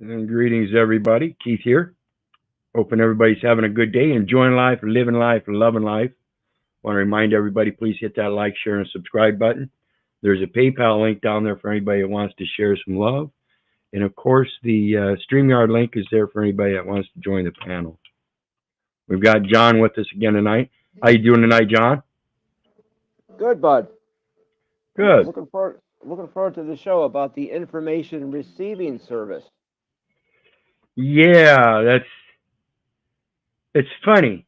And greetings, everybody. Keith here. Hoping everybody's having a good day, enjoying life, living life, loving life. Want to remind everybody, please hit that like, share, and subscribe button. There's a PayPal link down there for anybody that wants to share some love. And of course, the StreamYard link is there for anybody that wants to join the panel. We've got John with us again tonight. How you doing tonight, John? Good, bud. Good. Looking forward to the show about the information receiving service. Yeah, it's funny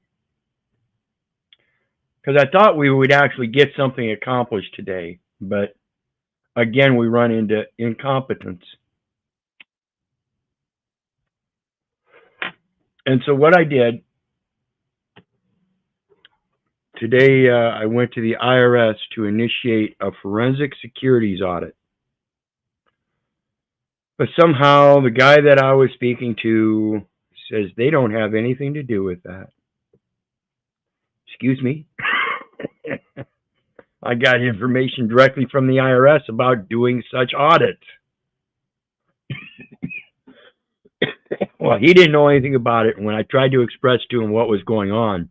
because I thought we would actually get something accomplished today, but again, we run into incompetence. And so what I did today, I went to the IRS to initiate a forensic securities audit. But somehow the guy that I was speaking to says they don't have anything to do with that. Excuse me. I got information directly from the IRS about doing such audits. Well, he didn't know anything about it. And when I tried to express to him what was going on,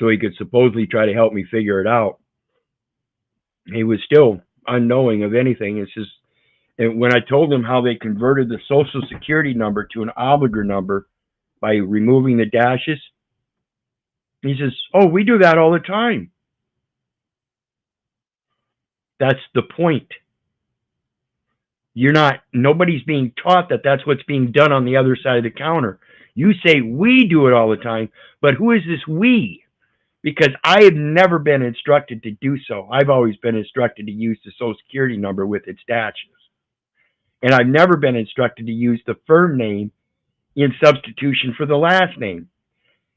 so he could supposedly try to help me figure it out, he was still unknowing of anything. It's just, and when I told him how they converted the Social Security number to an obligor number by removing the dashes, he says, "Oh, we do that all the time." That's the point. Nobody's being taught that that's what's being done on the other side of the counter. You say we do it all the time, but who is this we? Because I have never been instructed to do so. I've always been instructed to use the Social Security number with its dashes. And I've never been instructed to use the firm name in substitution for the last name.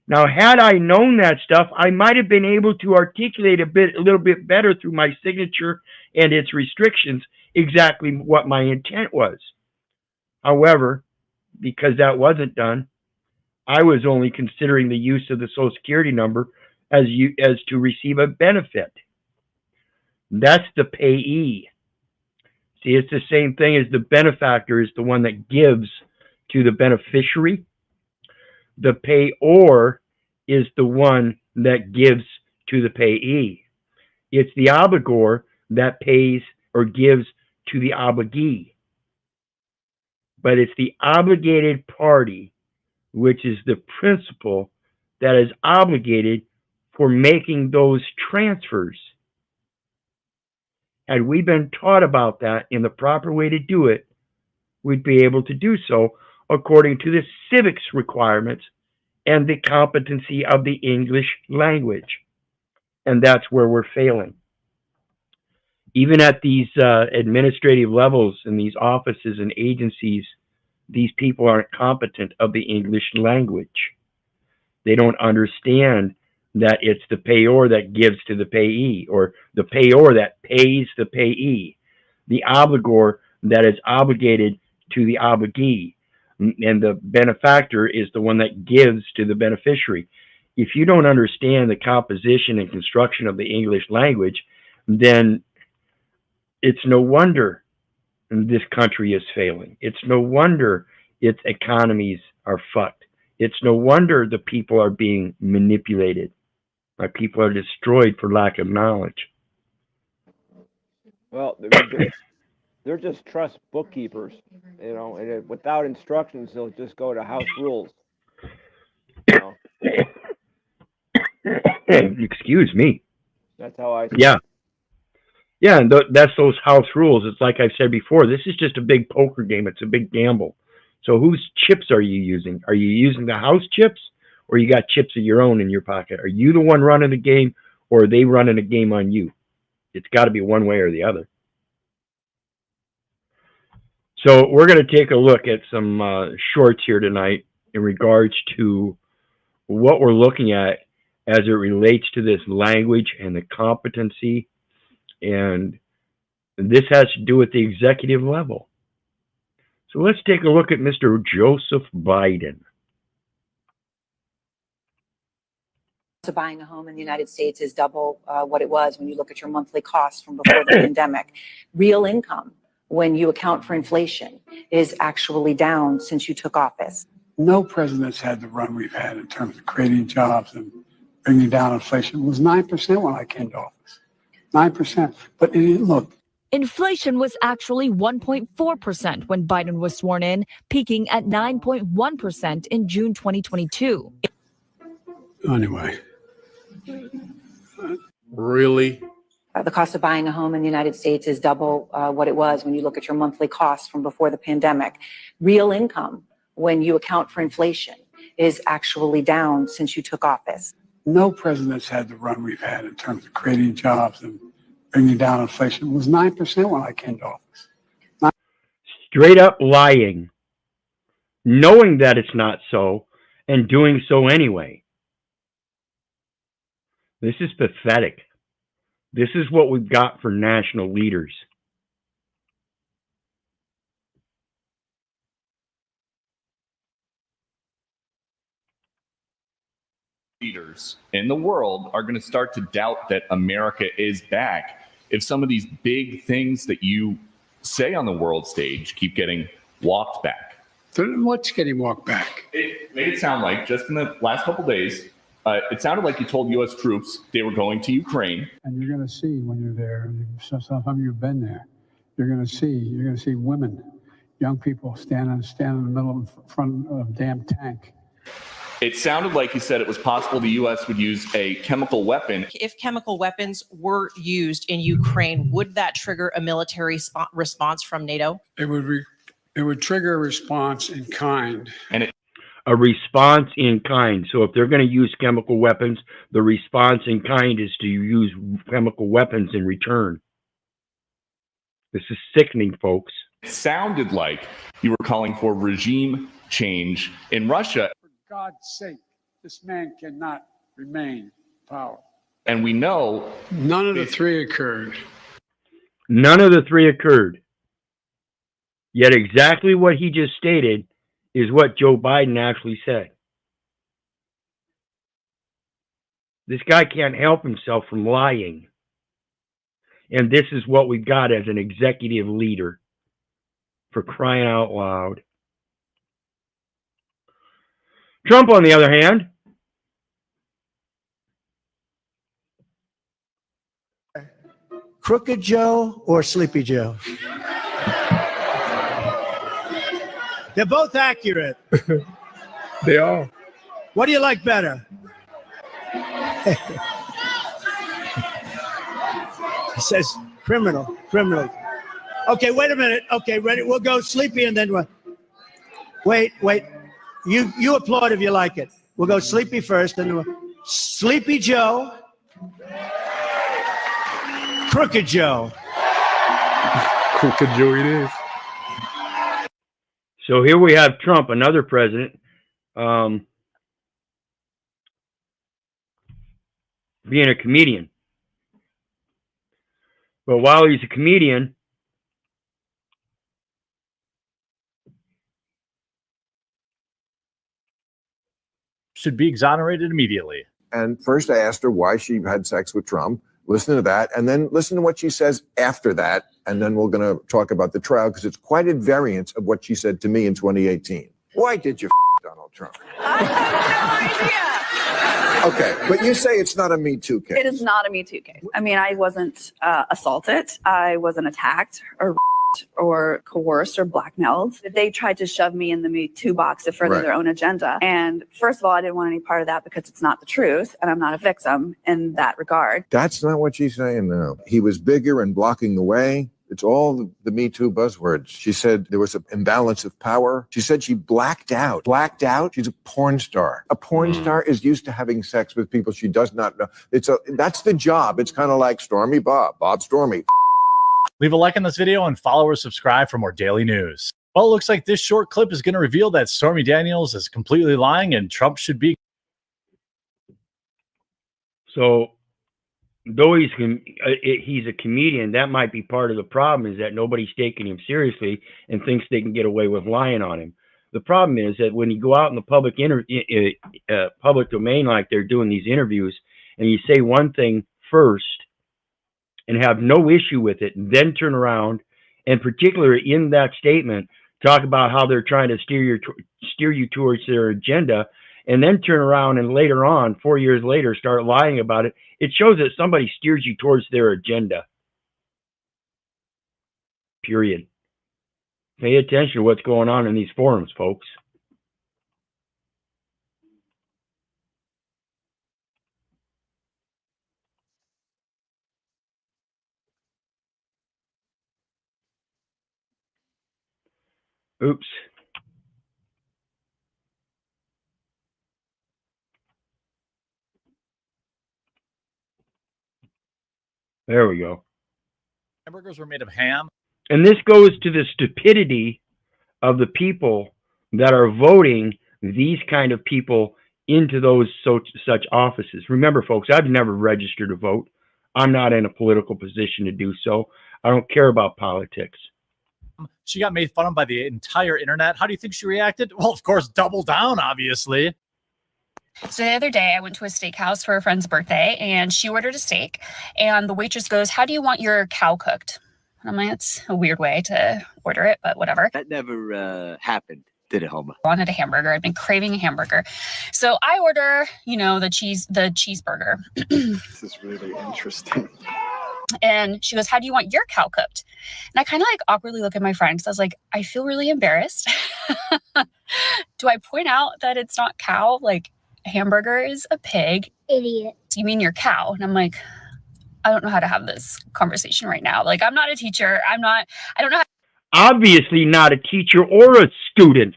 Now, had I known that stuff, I might have been able to articulate a little bit better through my signature and its restrictions exactly what my intent was. However, because that wasn't done, I was only considering the use of the Social Security number as to receive a benefit. That's the payee. See, it's the same thing as the benefactor is the one that gives to the beneficiary. The payor is the one that gives to the payee. It's the obligor that pays or gives to the obligee. But it's the obligated party, which is the principal that is obligated for making those transfers. Had we been taught about that in the proper way to do it, we'd be able to do so according to the civics requirements and the competency of the English language. And that's where we're failing. Even at these administrative levels in these offices and agencies, these people aren't competent of the English language. They don't understand that it's the payor that gives to the payee, or the payor that pays the payee, the obligor that is obligated to the obligee, and the benefactor is the one that gives to the beneficiary. If you don't understand the composition and construction of the English language, then it's no wonder this country is failing. It's no wonder its economies are fucked. It's no wonder the people are being manipulated. My people are destroyed for lack of knowledge. Well, they're just trust bookkeepers, and without instructions, they'll just go to house rules. Excuse me. That's how I see it. Yeah, and that's those house rules. It's like I've said before, this is just a big poker game. It's a big gamble. So whose chips are you using? Are you using the house chips, or you got chips of your own in your pocket? Are you the one running the game, or are they running a game on you? It's got to be one way or the other. So we're going to take a look at some shorts here tonight in regards to what we're looking at as it relates to this language and the competency. And this has to do with the executive level. So let's take a look at Mr. Joseph Biden. So buying a home in the United States is double what it was when you look at your monthly costs from before the pandemic. Real income when you account for inflation is actually down since you took office. No president's had the run we've had in terms of creating jobs and bringing down inflation. It was 9% when I came to office. 9%. But look. Inflation was actually 1.4% when Biden was sworn in, peaking at 9.1% in June 2022. Anyway. Really? The cost of buying a home in the United States is double what it was when you look at your monthly costs from before the pandemic. Real income, when you account for inflation, is actually down since you took office. No president's had the run we've had in terms of creating jobs and bringing down inflation. It was 9% when I came to office. Straight up lying, knowing that it's not so, and doing so anyway. This is pathetic. This is what we've got for national leaders. Leaders in the world are going to start to doubt that America is back if some of these big things that you say on the world stage keep getting walked back. What's getting walked back? It made it sound like just in the last couple of days, it sounded like you told U.S. troops they were going to Ukraine. And you're going to see when you're there, some of you have been there, you're going to see women, young people stand in the middle in front of a damn tank. It sounded like you said it was possible the U.S. would use a chemical weapon. If chemical weapons were used in Ukraine, would that trigger a military response from NATO? It would trigger a response in kind. And a response in kind. So if they're going to use chemical weapons, the response in kind is to use chemical weapons in return. This is sickening, folks. It sounded like you were calling for regime change in Russia. For God's sake, this man cannot remain in power. And we know none of the three occurred. None of the three occurred. Yet exactly what he just stated is what Joe Biden actually said. This guy can't help himself from lying. And this is what we've got as an executive leader, for crying out loud. Trump, on the other hand, Crooked Joe or Sleepy Joe? They're both accurate. They are. What do you like better? It says criminal. Okay, wait a minute. Okay, ready? We'll go Sleepy and then what? Wait. You applaud if you like it. We'll go Sleepy first, and Sleepy Joe, Crooked Joe. Crooked Joe it is. so here we have Trump, another president, being a comedian. But while he's a comedian, should be exonerated immediately. And first I asked her why she had sex with Trump. Listen to that, and then listen to what she says after that, and then we're going to talk about the trial, because it's quite at variance of what she said to me in 2018. Why did you Donald Trump? I have no idea. Okay, but you say it's not a Me Too case. It is not a Me Too case. I mean, I wasn't assaulted. I wasn't attacked or coerced or blackmailed. They tried to shove me in the Me Too box to further their own agenda. And first of all, I didn't want any part of that because it's not the truth, and I'm not a victim in that regard. That's not what she's saying now. He was bigger and blocking the way. It's all the Me Too buzzwords. She said there was an imbalance of power. She said she blacked out. Blacked out? She's a porn star. A porn star is used to having sex with people she does not know. That's the job. It's kind of like Stormy Bob Stormy. Leave a like on this video and follow or subscribe for more daily news. Well, it looks like this short clip is going to reveal that Stormy Daniels is completely lying and Trump should be. so though he's a comedian, that might be part of the problem, is that nobody's taking him seriously and thinks they can get away with lying on him. The problem is that when you go out in the public domain, like they're doing these interviews, and you say one thing first and have no issue with it, and then turn around and particularly in that statement, talk about how they're trying to steer you towards their agenda, and then turn around and later on, 4 years later, start lying about it. It shows that somebody steers you towards their agenda. Period. Pay attention to what's going on in these forums, folks. Oops. There we go. Hamburgers were made of ham. And this goes to the stupidity of the people that are voting these kind of people into those such offices. Remember, folks, I've never registered to vote. I'm not in a political position to do so. I don't care about politics. She got made fun of by the entire internet. How do you think she reacted? Well, of course, double down, obviously. So the other day I went to a steakhouse for a friend's birthday and she ordered a steak and the waitress goes, "How do you want your cow cooked?" And I'm like, that's a weird way to order it, but whatever. That never happened, did it, Homer? I wanted a hamburger. I'd been craving a hamburger. So I order, the cheeseburger. This is really interesting. And she goes, "How do you want your cow cooked?" And I kind of like awkwardly look at my friend because I was like, I feel really embarrassed. Do I point out that it's not cow? Like, hamburger is a pig. Idiot. You mean your cow? And I'm like, I don't know how to have this conversation right now. Like, I'm not a teacher. I don't know how. Obviously not a teacher or a student.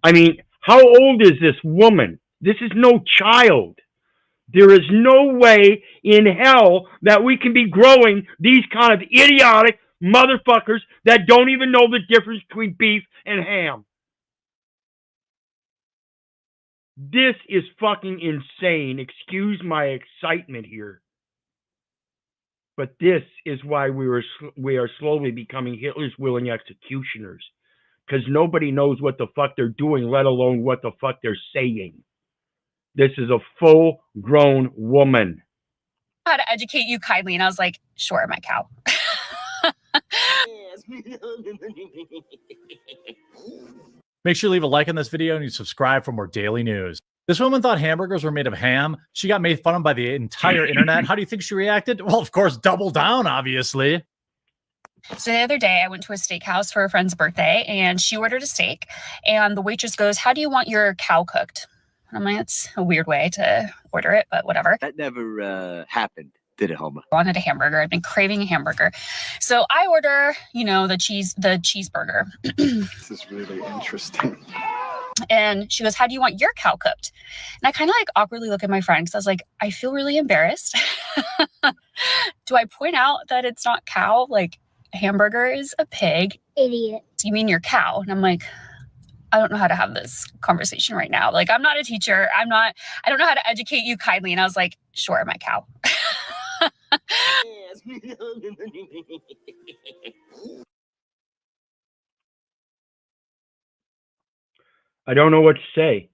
I mean, how old is this woman? This is no child. There is no way in hell that we can be growing these kind of idiotic motherfuckers that don't even know the difference between beef and ham. This is fucking insane. Excuse my excitement here. But this is why we are slowly becoming Hitler's willing executioners. Because nobody knows what the fuck they're doing, let alone what the fuck they're saying. This is a full-grown woman. How to educate you kindly. And I was like, sure, my cow. Make sure you leave a like on this video and you subscribe for more daily news. This woman thought hamburgers were made of ham. She got made fun of by the entire internet. How do you think she reacted? Well, of course, double down, obviously. So the other day I went to a steakhouse for a friend's birthday and she ordered a steak and the waitress goes, "How do you want your cow cooked?" And I'm like, that's a weird way to order it, but whatever. That never happened, did it, Homer? I wanted a hamburger. I'd been craving a hamburger. So I order, the cheeseburger. This is really interesting. And she goes, "How do you want your cow cooked?" And I kind of like awkwardly look at my friend because I was like, I feel really embarrassed. Do I point out that it's not cow? Like, hamburger is a pig. Idiot. You mean your cow? And I'm like, I don't know how to have this conversation right now. Like, I'm not a teacher. I don't know how to educate you kindly. And I was like, sure, my cow. I don't know what to say.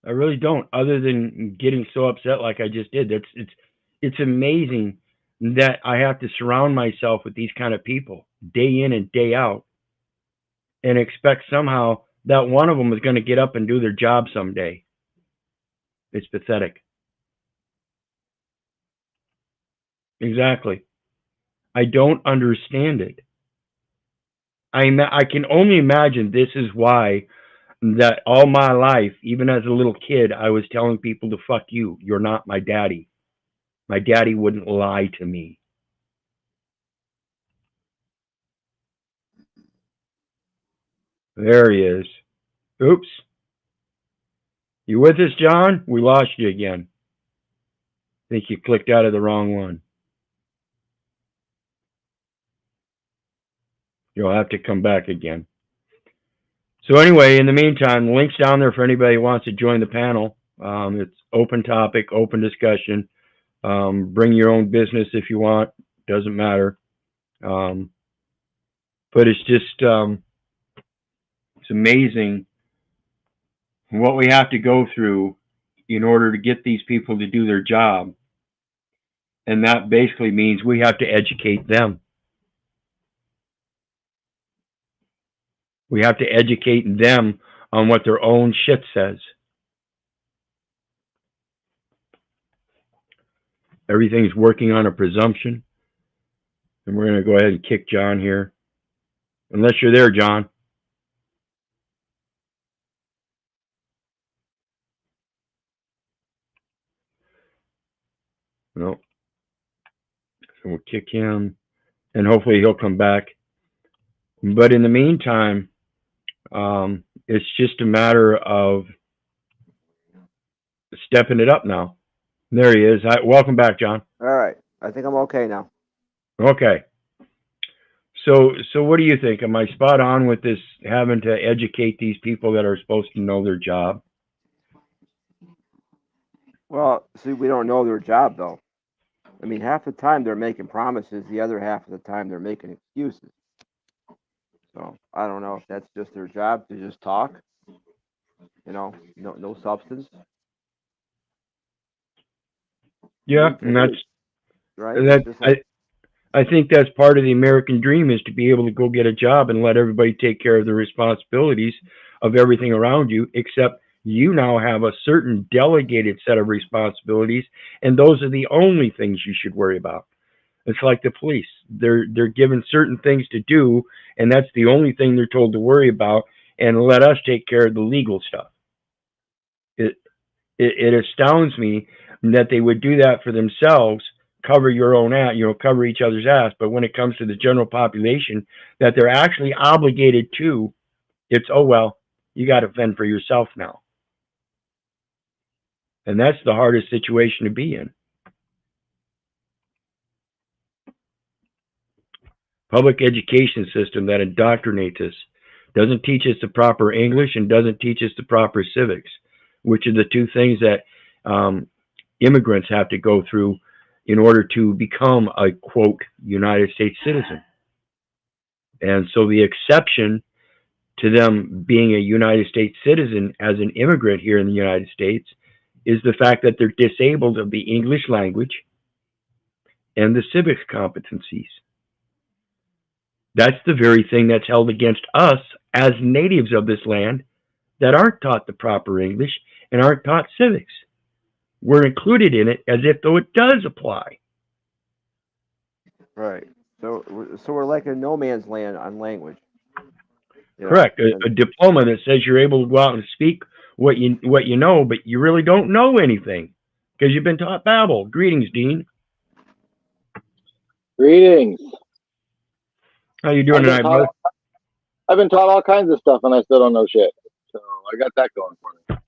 I really don't, other than getting so upset like I just did. It's amazing that I have to surround myself with these kind of people day in and day out and expect somehow that one of them is going to get up and do their job someday. It's pathetic. Exactly. I don't understand it. I can only imagine this is why that all my life, even as a little kid, I was telling people to fuck you. You're not my daddy. My daddy wouldn't lie to me. There he is. Oops. You with us, John? We lost you again. I think you clicked out of the wrong one. You'll have to come back again. So anyway, in the meantime, the link's down there for anybody who wants to join the panel. It's open topic, open discussion. Bring your own business if you want. Doesn't matter. But it's just, it's amazing what we have to go through in order to get these people to do their job. And that basically means we have to educate them. We have to educate them on what their own shit says. Everything's working on a presumption. And we're going to go ahead and kick John here. Unless you're there, John. No. So we'll kick him. And hopefully he'll come back. But in the meantime, it's just a matter of stepping it up now. There he is. Welcome back, John. All right. I think I'm okay now. Okay. So what do you think? Am I spot on with this, having to educate these people that are supposed to know their job? Well, see, we don't know their job, though. I mean, half the time they're making promises. The other half of the time they're making excuses. So I don't know if that's just their job to just talk. You know, no substance. Yeah, and that's right. I think that's part of the American dream, is to be able to go get a job and let everybody take care of the responsibilities of everything around you, except you now have a certain delegated set of responsibilities, and those are the only things you should worry about. It's like the police. They're given certain things to do, and that's the only thing they're told to worry about, and let us take care of the legal stuff. It astounds me that they would do that for themselves, cover your own ass, cover each other's ass, but when it comes to the general population that they're actually obligated to, it's, oh well, you got to fend for yourself now. And that's the hardest situation to be in. Public education system that indoctrinates us doesn't teach us the proper English and doesn't teach us the proper civics, which are the two things that immigrants have to go through in order to become a, quote, United States citizen. And so the exception to them being a United States citizen as an immigrant here in the United States is the fact that they're disabled of the English language and the civics competencies. That's the very thing that's held against us as natives of this land that aren't taught the proper English and aren't taught civics. We're included in it as if though it does apply. Right. So we're like a no man's land on language. Correct. A diploma that says you're able to go out and speak what you know, but you really don't know anything because you've been taught babble. Greetings, Dean. Greetings. How you doing tonight, brother? I've been taught all kinds of stuff, and I still don't know shit. So I got that going for me.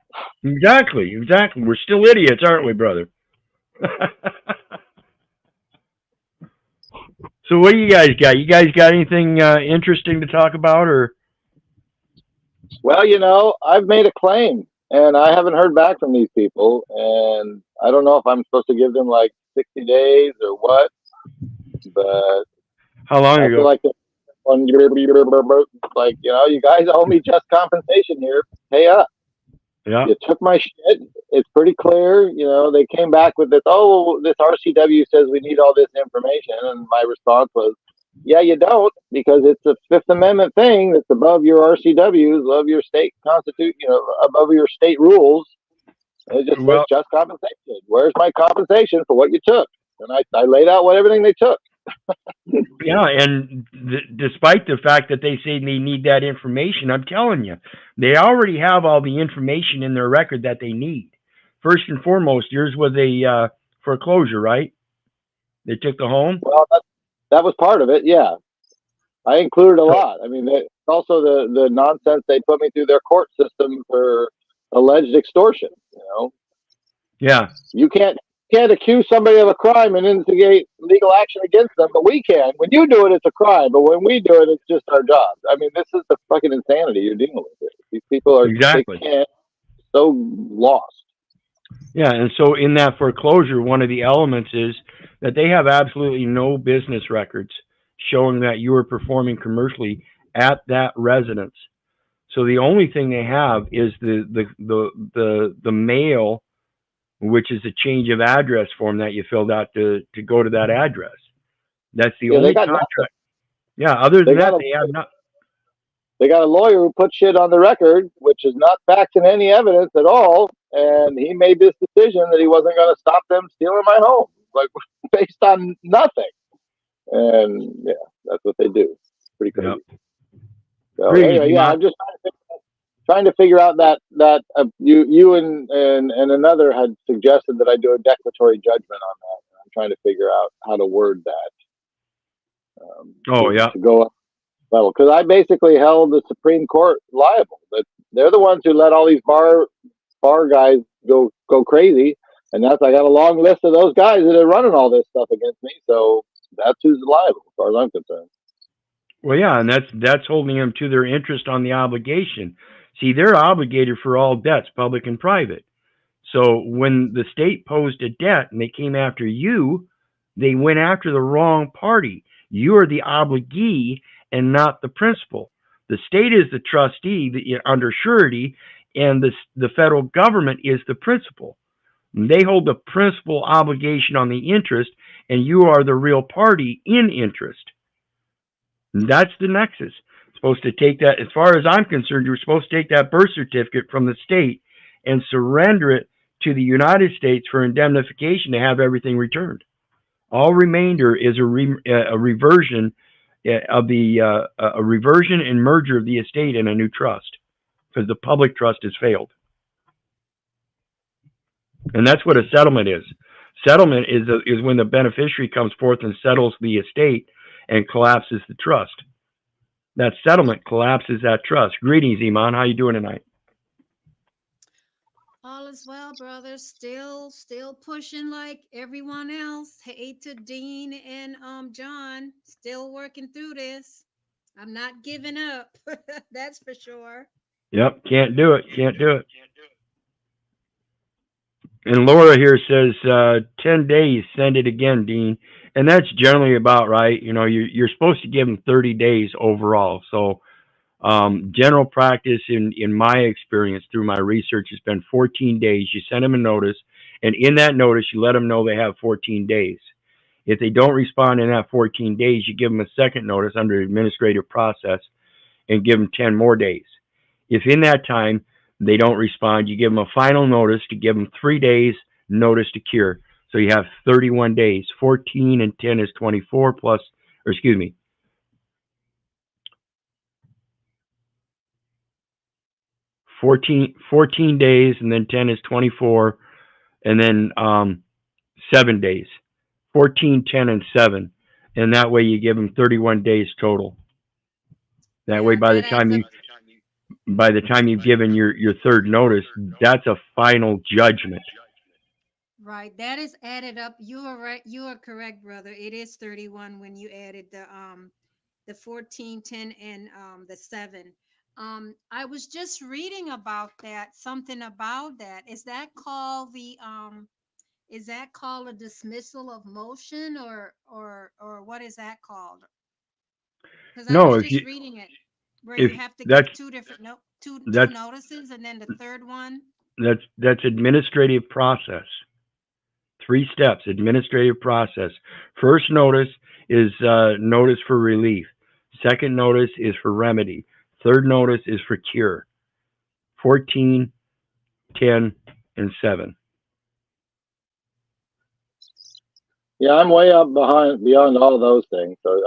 Exactly. We're still idiots, aren't we, brother? So what do you guys got? You guys got anything interesting to talk about, or? Well, I've made a claim, and I haven't heard back from these people, and I don't know if I'm supposed to give them like 60 days or what, but how long ago? Like you guys owe me just compensation here. Pay up. Yeah. You took my shit. It's pretty clear. They came back with this, this RCW says we need all this information. And my response was, yeah, you don't, because it's a Fifth Amendment thing that's above your RCWs, above your state constitution, above your state rules. And it just says just compensation. Where's my compensation for what you took? And I laid out everything they took. Yeah, and despite the fact that they say they need that information, I'm telling you, they already have all the information in their record that they need. First and foremost, yours was a foreclosure, right? They took the home? Well, that was part of it, yeah. I included a lot. I mean, also the nonsense they put me through their court system for alleged extortion, Yeah. You can't accuse somebody of a crime and instigate legal action against them, but we can. When you do it, it's a crime, but when we do it, it's just our job. I mean, this is the fucking insanity you're dealing with here. These people are so lost. Yeah, and so in that foreclosure, one of the elements is that they have absolutely no business records showing that you were performing commercially at that residence. So the only thing they have is the mail which is a change of address form that you filled out to go to that address. That's the Yeah, they only got contract. nothing. Yeah, other They than got that, a they have not. they got a lawyer who put shit on the record, which is not backed in any evidence at all, and he made this decision that he wasn't going to stop them stealing my home, like based on nothing. And yeah, that's what they do. Pretty crazy. Yep. So Crazy, anyway, yeah, man. I'm just trying to figure out that you and another had suggested that I do a declaratory judgment on that. I'm trying to figure out how to word that. Oh, yeah. To go up level, because I basically held the Supreme Court liable. That they're the ones who let all these bar guys go crazy, and I got a long list of those guys that are running all this stuff against me. So that's who's liable, as far as I'm concerned. Well, yeah, and that's holding them to their interest on the obligation. See, they're obligated for all debts, public and private. So when the state posed a debt and they came after you, they went after the wrong party. You are the obligee and not the principal. The state is the trustee under surety, and the federal government is the principal. They hold the principal obligation on the interest, and you are the real party in interest. That's the nexus. Supposed to take that, as far as I'm concerned, you're supposed to take that birth certificate from the state and surrender it to the United States for indemnification to have everything returned. All remainder is a reversion of a reversion and merger of the estate in a new trust, because the public trust has failed. And that's what a settlement is. Settlement is when the beneficiary comes forth and settles the estate and collapses the trust. That settlement collapses that trust. Greetings, Iman. How you doing tonight? All is well, brother. Still pushing like everyone else. Hey to Dean and John. Still working through this. I'm not giving up. That's for sure. Yep, can't do it. Can't do it. And Laura here says 10 days, send it again, Dean. And that's generally about right. You know, you're supposed to give them 30 days overall. So general practice in my experience through my research has been 14 days. You send them a notice, and in that notice, you let them know they have 14 days. If they don't respond in that 14 days, you give them a second notice under administrative process and give them 10 more days. If in that time they don't respond, you give them a final notice to give them 3 days notice to cure. So you have 31 days. 14 and 10 is 24 plus, or excuse me, 14 days, and then 10 is 24, and then 7 days. 14, 10, and 7. And that way you give them 31 days total. That way by the time you've given your third notice, that's a final judgment. Right. That is added up. You are right. You are correct, brother. It is 31 when you added the 14, 10, and the 7. I was just reading about that, something about that. Is that called a dismissal of motion, or what is that called? Because I was just reading it, where you have to give two different two notices, and then the third one. That's administrative process. 3 steps, administrative process. First notice is notice for relief. Second notice is for remedy. Third notice is for cure. 14, 10, and 7. Yeah, I'm way up beyond all those things. So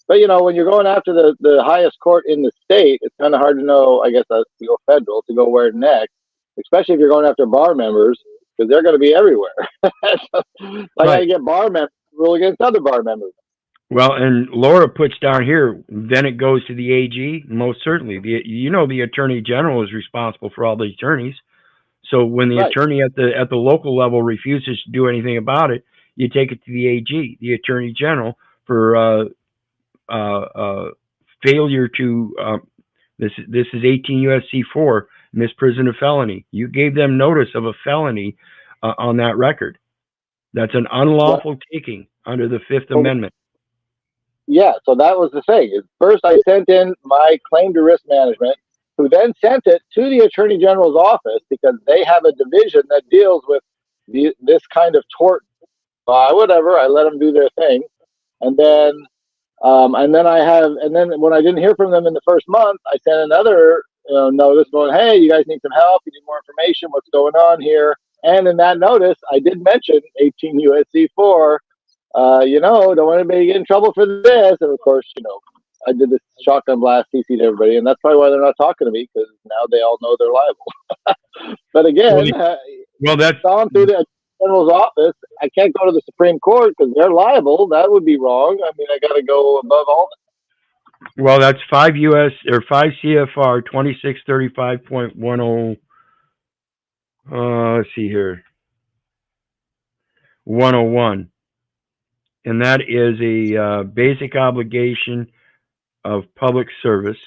But you know, when you're going after the highest court in the state, it's kind of hard to know. I guess to go federal, to go where next, especially if you're going after bar members, because they're going to be everywhere. So I got to get bar members to rule against other bar members. Well, and Laura puts down here, then it goes to the AG. Most certainly, the Attorney General is responsible for all the attorneys. So when the attorney at the local level refuses to do anything about it, you take it to the AG, the Attorney General, for failure to. This is 18 U.S.C. 4, misprision of felony. You gave them notice of a felony on that record. That's an unlawful taking under the 5th Amendment. Yeah, so that was the thing. First, I sent in my claim to risk management, who then sent it to the Attorney General's office because they have a division that deals with this kind of tort. Whatever, I let them do their thing, and then when I didn't hear from them in the first month, I sent another notice going, "Hey, you guys need some help. You need more information. What's going on here?" And in that notice, I did mention 18 U.S.C. 4. Don't want anybody to get in trouble for this. And of course, I did this shotgun blast CC to everybody, and that's probably why they're not talking to me, because now they all know they're liable. But again, that's gone through the General's office. I can't go to the Supreme Court because they're liable. That would be wrong. I mean, I got to go above all that. Well, that's 5 CFR 2635.10. Let's see here. 101. And that is a basic obligation of public service.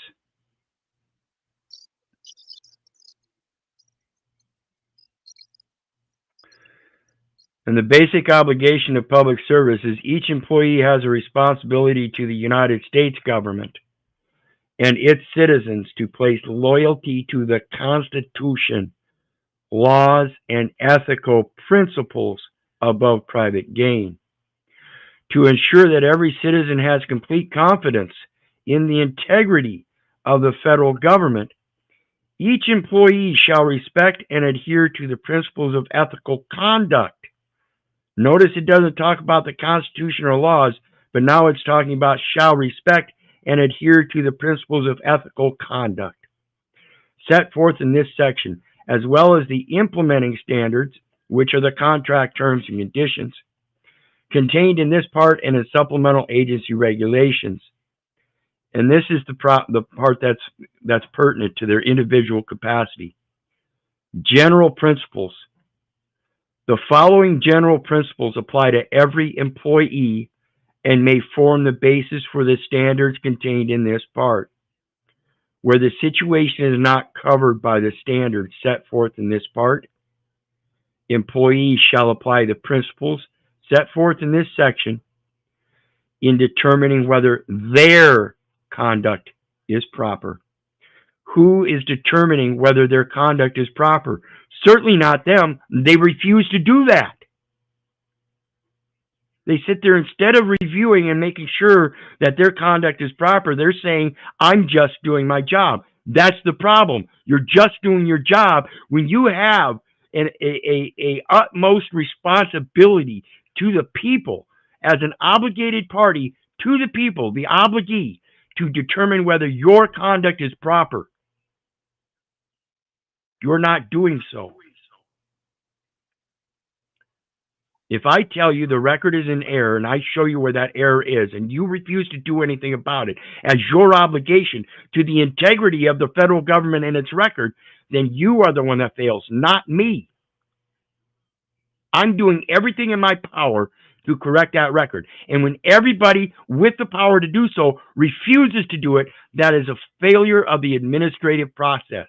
And the basic obligation of public service is each employee has a responsibility to the United States government and its citizens to place loyalty to the Constitution, laws, and ethical principles above private gain. To ensure that every citizen has complete confidence in the integrity of the federal government, each employee shall respect and adhere to the principles of ethical conduct. Notice it doesn't talk about the Constitution or laws, but now it's talking about shall respect and adhere to the principles of ethical conduct set forth in this section, as well as the implementing standards, which are the contract terms and conditions, contained in this part and in supplemental agency regulations. And this is the part that's pertinent to their individual capacity. General principles. The following general principles apply to every employee and may form the basis for the standards contained in this part. Where the situation is not covered by the standards set forth in this part, employees shall apply the principles set forth in this section in determining whether their conduct is proper. Who is determining whether their conduct is proper? Certainly not them. They refuse to do that. They sit there, instead of reviewing and making sure that their conduct is proper, they're saying, I'm just doing my job. That's the problem. You're just doing your job when you have a utmost responsibility to the people as an obligated party to the people, the obligee, to determine whether your conduct is proper. You're not doing so. If I tell you the record is in error and I show you where that error is and you refuse to do anything about it as your obligation to the integrity of the federal government and its record, then you are the one that fails, not me. I'm doing everything in my power to correct that record. And when everybody with the power to do so refuses to do it, that is a failure of the administrative process.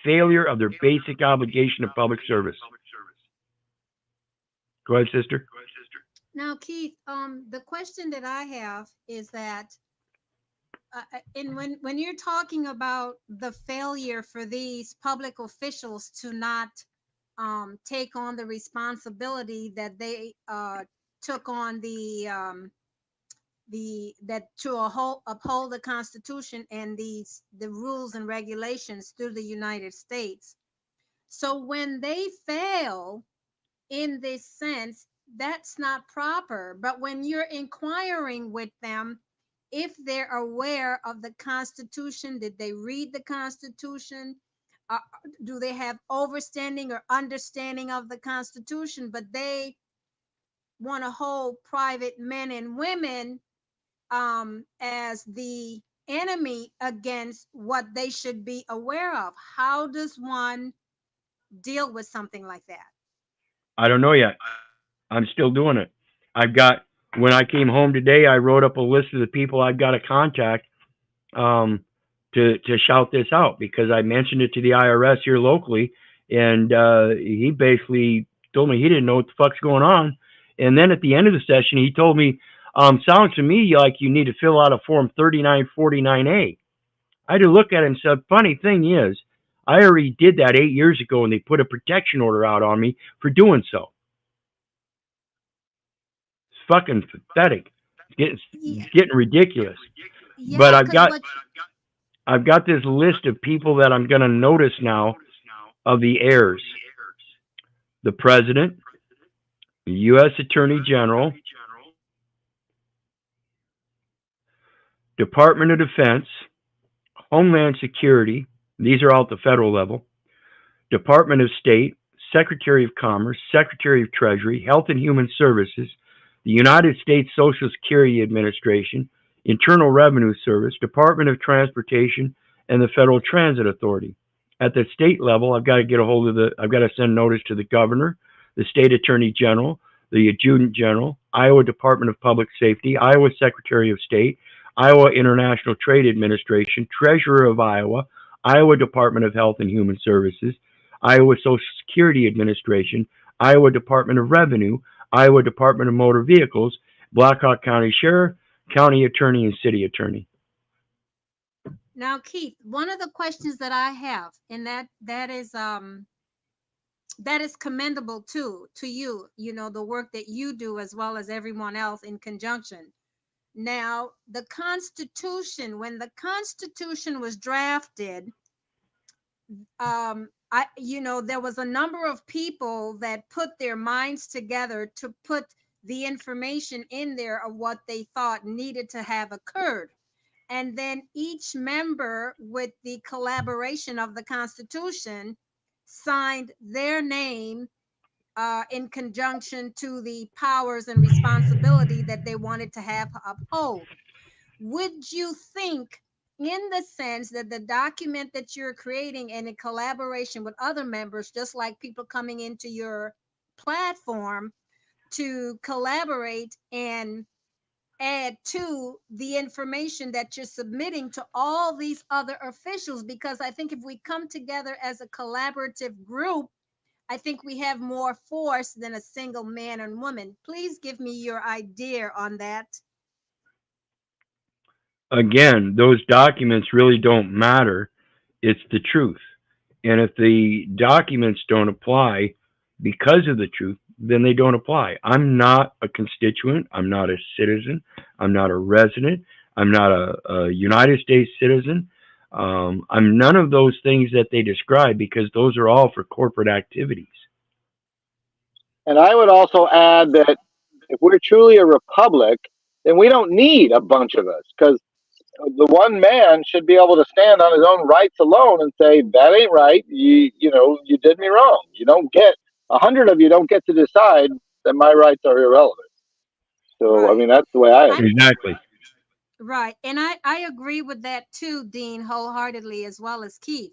Failure of their basic obligation of public service. Go ahead, sister. Now, Keith, the question that I have is that, and when you're talking about the failure for these public officials to not take on the responsibility that they took on to uphold the Constitution and the rules and regulations through the United States. So when they fail in this sense, that's not proper. But when you're inquiring with them, if they're aware of the Constitution, did they read the Constitution? Do they have overstanding or understanding of the Constitution? But they want to hold private men and women as the enemy against what they should be aware of. How does one deal with something like that? I don't know yet. I'm still doing it. When I came home today, I wrote up a list of the people I've got to contact to shout this out, because I mentioned it to the IRS here locally, and he basically told me he didn't know what the fuck's going on. And then at the end of the session, he told me, Sounds to me like you need to fill out a form 3949A. I had to look at it and said, funny thing is, I already did that 8 years ago, and they put a protection order out on me for doing so. It's fucking pathetic. It's getting ridiculous. But I've got this list of people that I'm going to notice now of the heirs. The President, the U.S. Attorney General, Department of Defense, Homeland Security, these are all at the federal level, Department of State, Secretary of Commerce, Secretary of Treasury, Health and Human Services, the United States Social Security Administration, Internal Revenue Service, Department of Transportation, and the Federal Transit Authority. At the state level, I've got to send notice to the governor, the state attorney general, the adjutant general, Iowa Department of Public Safety, Iowa Secretary of State, Iowa International Trade Administration, Treasurer of Iowa, Iowa Department of Health and Human Services, Iowa Social Security Administration, Iowa Department of Revenue, Iowa Department of Motor Vehicles, Blackhawk County Sheriff, County Attorney, and City Attorney. Now, Keith, one of the questions that I have, and that is commendable too to you, the work that you do as well as everyone else in conjunction. Now, the Constitution, when the Constitution was drafted, there was a number of people that put their minds together to put the information in there of what they thought needed to have occurred. And then each member, with the collaboration of the Constitution, signed their name in conjunction to the powers and responsibility that they wanted to have uphold. Would you think, in the sense that the document that you're creating and in collaboration with other members, just like people coming into your platform to collaborate and add to the information that you're submitting to all these other officials? Because I think if we come together as a collaborative group, I think we have more force than a single man and woman. Please give me your idea on that. Again, those documents really don't matter. It's the truth. And if the documents don't apply because of the truth, then they don't apply. I'm not a constituent. I'm not a citizen. I'm not a resident. I'm not a United States citizen. I'm none of those things that they describe, because those are all for corporate activities. And I would also add that if we're truly a republic, then we don't need a bunch of us, because the one man should be able to stand on his own rights alone and say, that ain't right. You did me wrong. You don't get 100 of you don't get to decide that my rights are irrelevant. So, right. I mean, that's the way I exactly. Right. And I agree with that too, Dean, wholeheartedly, as well as Keith.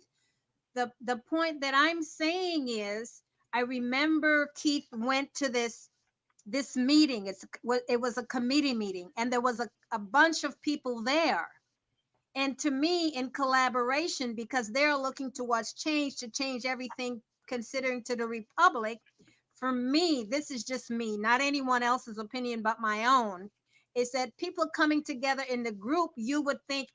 The point that I'm saying is, I remember Keith went to this meeting. It was a committee meeting, and there was a bunch of people there. And to me, in collaboration, because they're looking towards change, to change everything considering to the republic, for me, this is just me, not anyone else's opinion but my own, is that people coming together in the group, you would think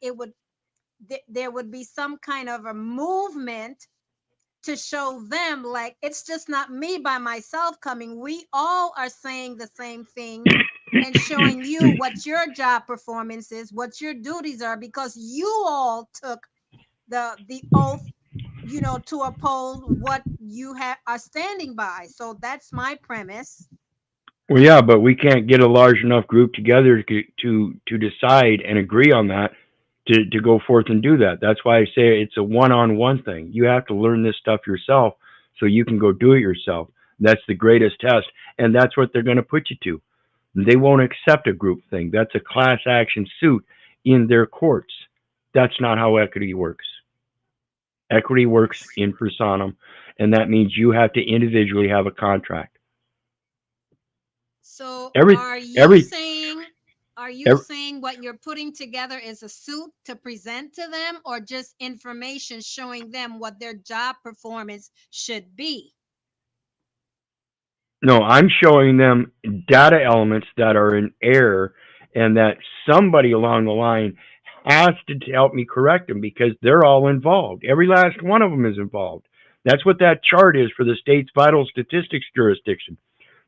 there would be some kind of a movement to show them, like, it's just not me by myself coming. We all are saying the same thing and showing you what your job performance is, what your duties are, because you all took the oath, to uphold what you are standing by. So that's my premise. Well, yeah, but we can't get a large enough group together to decide and agree on that to go forth and do that. That's why I say it's a one-on-one thing. You have to learn this stuff yourself so you can go do it yourself. That's the greatest test, and that's what they're going to put you to. They won't accept a group thing. That's a class action suit in their courts. That's not how equity works. Equity works in personam, and that means you have to individually have a contract. So are you saying what you're putting together is a suit to present to them, or just information showing them what their job performance should be? No, I'm showing them data elements that are in error and that somebody along the line has to help me correct them because they're all involved. Every last one of them is involved. That's what that chart is for the state's vital statistics jurisdiction.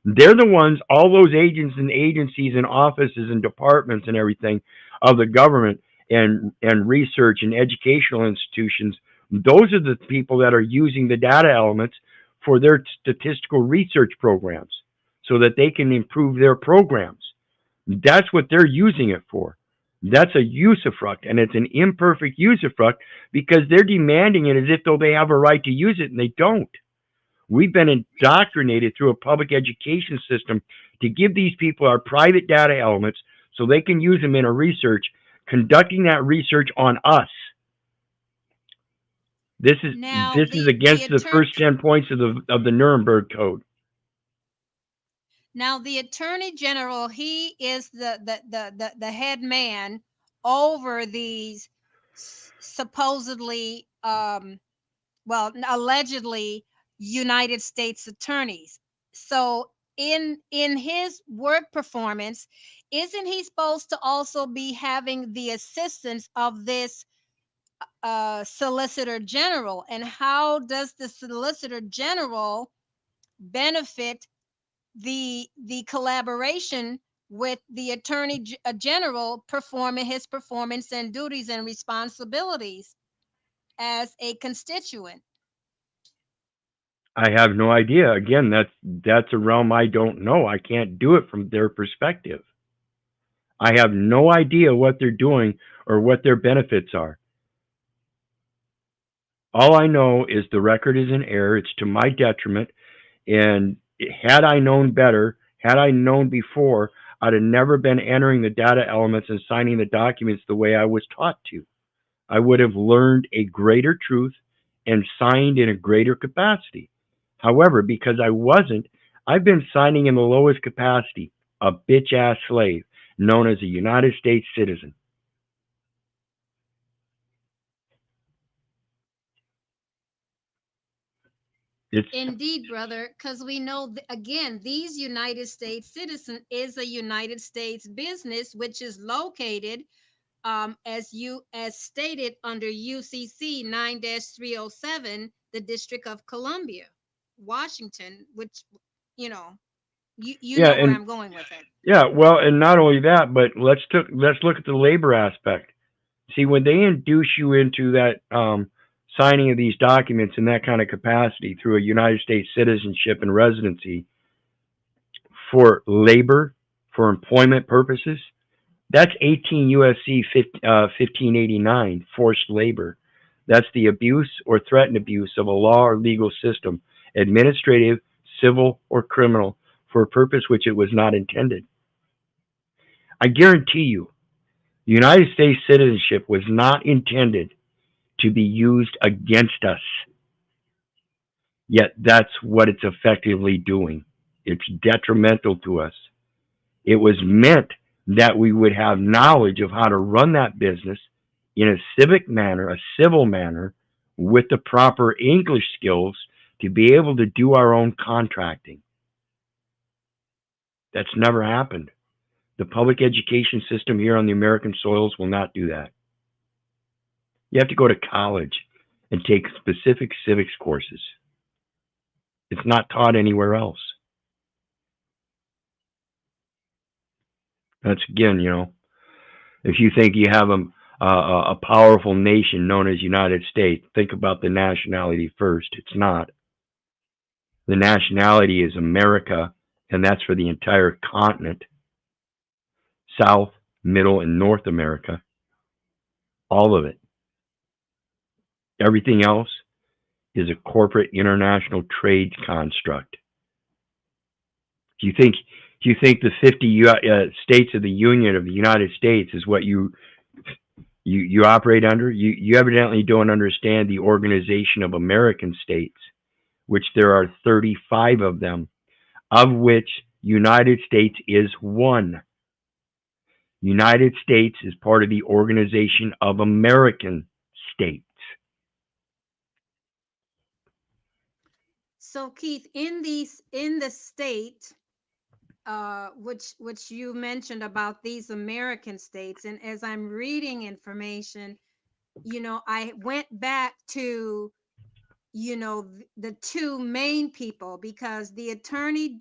They're the ones, all those agents and agencies and offices and departments and everything of the government and research and educational institutions. Those are the people that are using the data elements for their statistical research programs so that they can improve their programs. That's what they're using it for. That's a usufruct, and it's an imperfect usufruct because they're demanding it as if though they have a right to use it, and they don't. We've been indoctrinated through a public education system to give these people our private data elements so they can use them in a research, conducting that research on us. This is against the first 10 points of the Nuremberg Code. Now, the Attorney General, he is the head man over these supposedly, allegedly United States attorneys. So in his work performance, isn't he supposed to also be having the assistance of this Solicitor General? And how does the Solicitor General benefit the collaboration with the Attorney General performing his performance and duties and responsibilities as a constituent? I have no idea. Again, that's a realm I don't know. I can't do it from their perspective. I have no idea what they're doing or what their benefits are. All I know is the record is in error. It's to my detriment. And had I known better, had I known before, I'd have never been entering the data elements and signing the documents the way I was taught to. I would have learned a greater truth and signed in a greater capacity. However, because I wasn't, I've been signing in the lowest capacity, a bitch-ass slave, known as a United States citizen. Indeed, brother, because we know, again, these United States citizen is a United States business, which is located, as stated under UCC 9-307, the District of Columbia, Washington, which, you know know where I'm going with it. Yeah, well, and not only that, but let's look at the labor aspect. See, when they induce you into that signing of these documents in that kind of capacity through a United States citizenship and residency for labor, for employment purposes, that's 18 U.S.C. 1589, forced labor. That's the abuse or threatened abuse of a law or legal system, administrative, civil, or criminal, for a purpose which it was not intended. I guarantee you, United States citizenship was not intended to be used against us. Yet that's what it's effectively doing. It's detrimental to us. It was meant that we would have knowledge of how to run that business in a civic manner, a civil manner, with the proper English skills to be able to do our own contracting. That's never happened. The public education system here on the American soils will not do that. You have to go to college and take specific civics courses. It's not taught anywhere else. That's, again, if you think you have a powerful nation known as United States, think about the nationality first. It's not. The nationality is America, and that's for the entire continent. South, Middle, and North America. All of it. Everything else is a corporate international trade construct. Do you think the 50 states of the Union of the United States is what you operate under? You evidently don't understand the Organization of American States, which there are 35 of them, of which United States is one. United States is part of the Organization of American States. So, Keith, in the state which you mentioned about these American states, and as I'm reading information, I went back to the two main people, because the attorney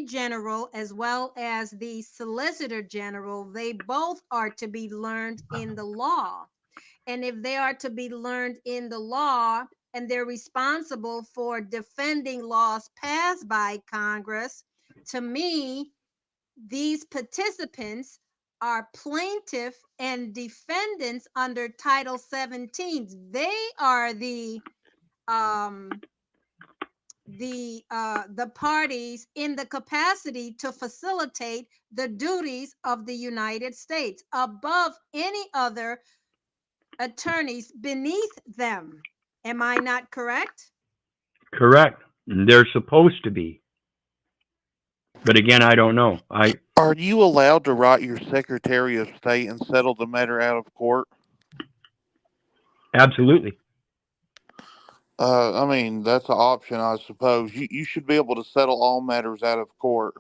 general as well as the solicitor general, they both are to be learned in the law. And if they are to be learned in the law and they're responsible for defending laws passed by Congress, to me, these participants are plaintiff and defendants under Title 17. They are the parties in the capacity to facilitate the duties of the United States above any other attorneys beneath them. Am I not correct? Correct. They're supposed to be. But again, I don't know. Are you allowed to write your Secretary of State and settle the matter out of court? Absolutely. I mean, that's an option, I suppose. You should be able to settle all matters out of court.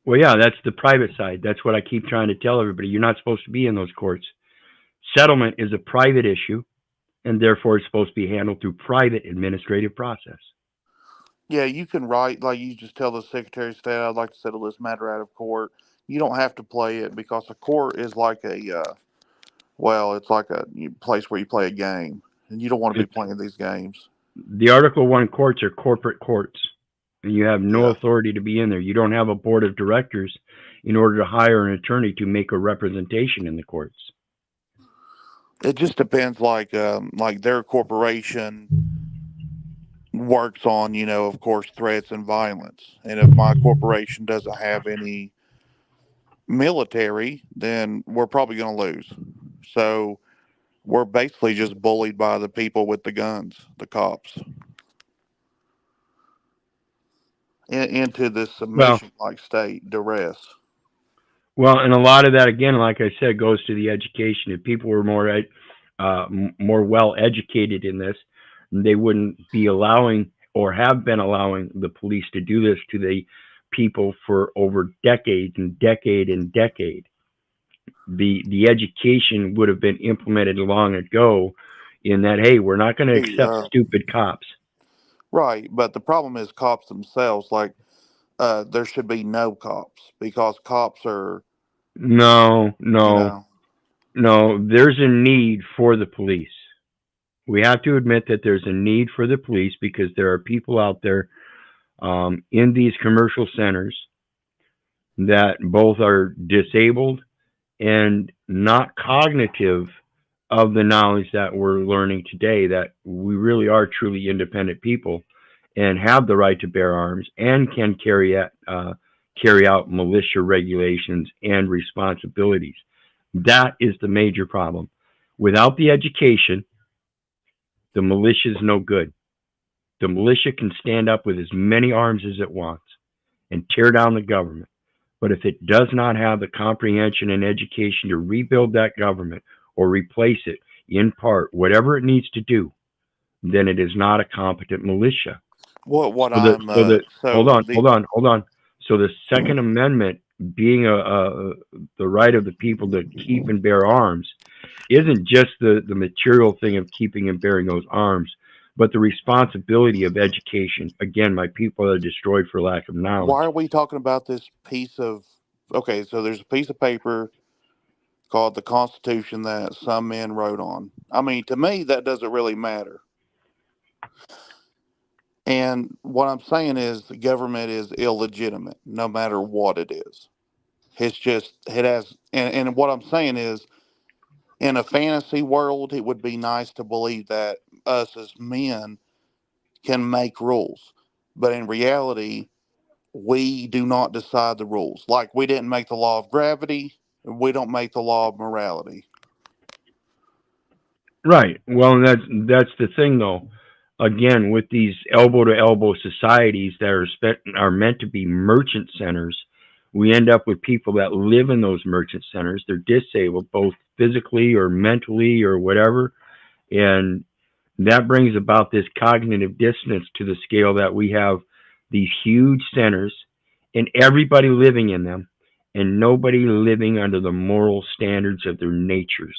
Well, yeah, that's the private side. That's what I keep trying to tell everybody. You're not supposed to be in those courts. Settlement is a private issue, and therefore it's supposed to be handled through private administrative process. Yeah, you can write, like you just tell the Secretary of State, I'd like to settle this matter out of court. You don't have to play it, because a court is like it's like a place where you play a game. And you don't want to be playing these games. The Article 1 courts are corporate courts, and you have no authority to be in there. You don't have a board of directors in order to hire an attorney to make a representation in the courts. It just depends, like their corporation works on, of course, threats and violence. And if my corporation doesn't have any military, then we're probably going to lose. So we're basically just bullied by the people with the guns, the cops, into this submission-like state, duress. Well, and a lot of that, again, like I said, goes to the education. If people were more well educated in this, they wouldn't be allowing or have been allowing the police to do this to the people for over decades and decade and decade. The education would have been implemented long ago, in that, hey, we're not going to accept stupid cops. Right, but the problem is cops themselves. Like, there should be no cops, because cops are... No. There's a need for the police. We have to admit that there's a need for the police, because there are people out there in these commercial centers that both are disabled and not cognitive of the knowledge that we're learning today, that we really are truly independent people and have the right to bear arms and can carry out militia regulations and responsibilities. That is the major problem. Without the education, the militia is no good. The militia can stand up with as many arms as it wants and tear down the government. But if it does not have the comprehension and education to rebuild that government or replace it in part, whatever it needs to do, then it is not a competent militia. Hold on. So the Second Amendment, being the right of the people to keep and bear arms, isn't just the material thing of keeping and bearing those arms, but the responsibility of education. Again, my people are destroyed for lack of knowledge. Why are we talking about this piece of... Okay, so there's a piece of paper called the Constitution that some men wrote on. I mean, to me, that doesn't really matter. And what I'm saying is the government is illegitimate, no matter what it is. It's just, it has... And what I'm saying is, in a fantasy world, it would be nice to believe that us as men can make rules. But in reality, we do not decide the rules. Like, we didn't make the law of gravity, and we don't make the law of morality. Right. Well, that's the thing, though. Again, with these elbow-to-elbow societies that are meant to be merchant centers, we end up with people that live in those merchant centers. They're disabled, both physically or mentally or whatever, and that brings about this cognitive dissonance to the scale that we have these huge centers, and everybody living in them, and nobody living under the moral standards of their natures.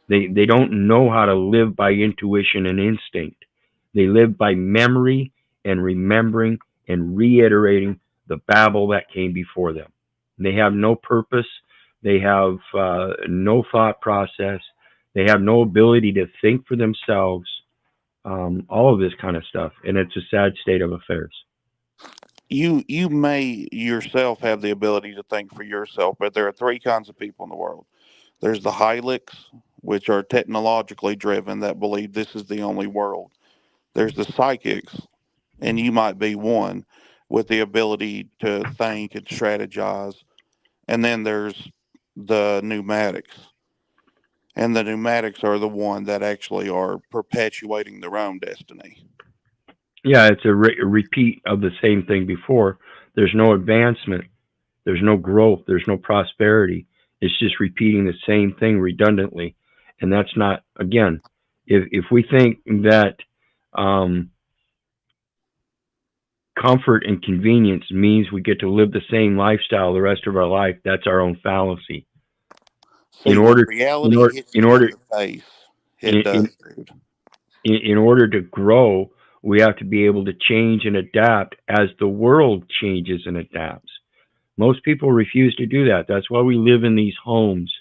They don't know how to live by intuition and instinct. They live by memory and remembering and reiterating the babble that came before them. They have no purpose. They have no thought process. They have no ability to think for themselves. All of this kind of stuff, and it's a sad state of affairs. You may yourself have the ability to think for yourself, but there are three kinds of people in the world. There's the Hylics, which are technologically driven, that believe this is the only world. There's the psychics, and you might be one, with the ability to think and strategize. And then there's the pneumatics. And the pneumatics are the one that actually are perpetuating their own destiny. Yeah, it's a repeat of the same thing before. There's no advancement. There's no growth. There's no prosperity. It's just repeating the same thing redundantly. And that's not, again, if we think that comfort and convenience means we get to live the same lifestyle the rest of our life, that's our own fallacy. See, In order, reality hits in you order, in the face. It does, dude. in order to grow, we have to be able to change and adapt as the world changes and adapts. Most people refuse to do that. That's why we live in these homes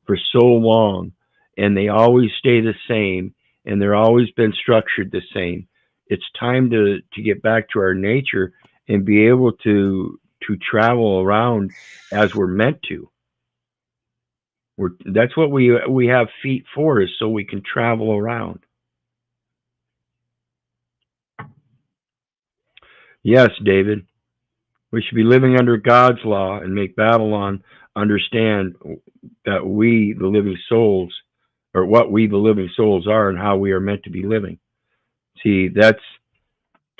for so long, and they always stay the same, and they're always been structured the same. It's time to get back to our nature and be able to travel around as we're meant to. That's what we have feet for, is so we can travel around. Yes, David. We should be living under God's law and make Babylon understand that we, the living souls, or what we, the living souls, are and how we are meant to be living. See, that's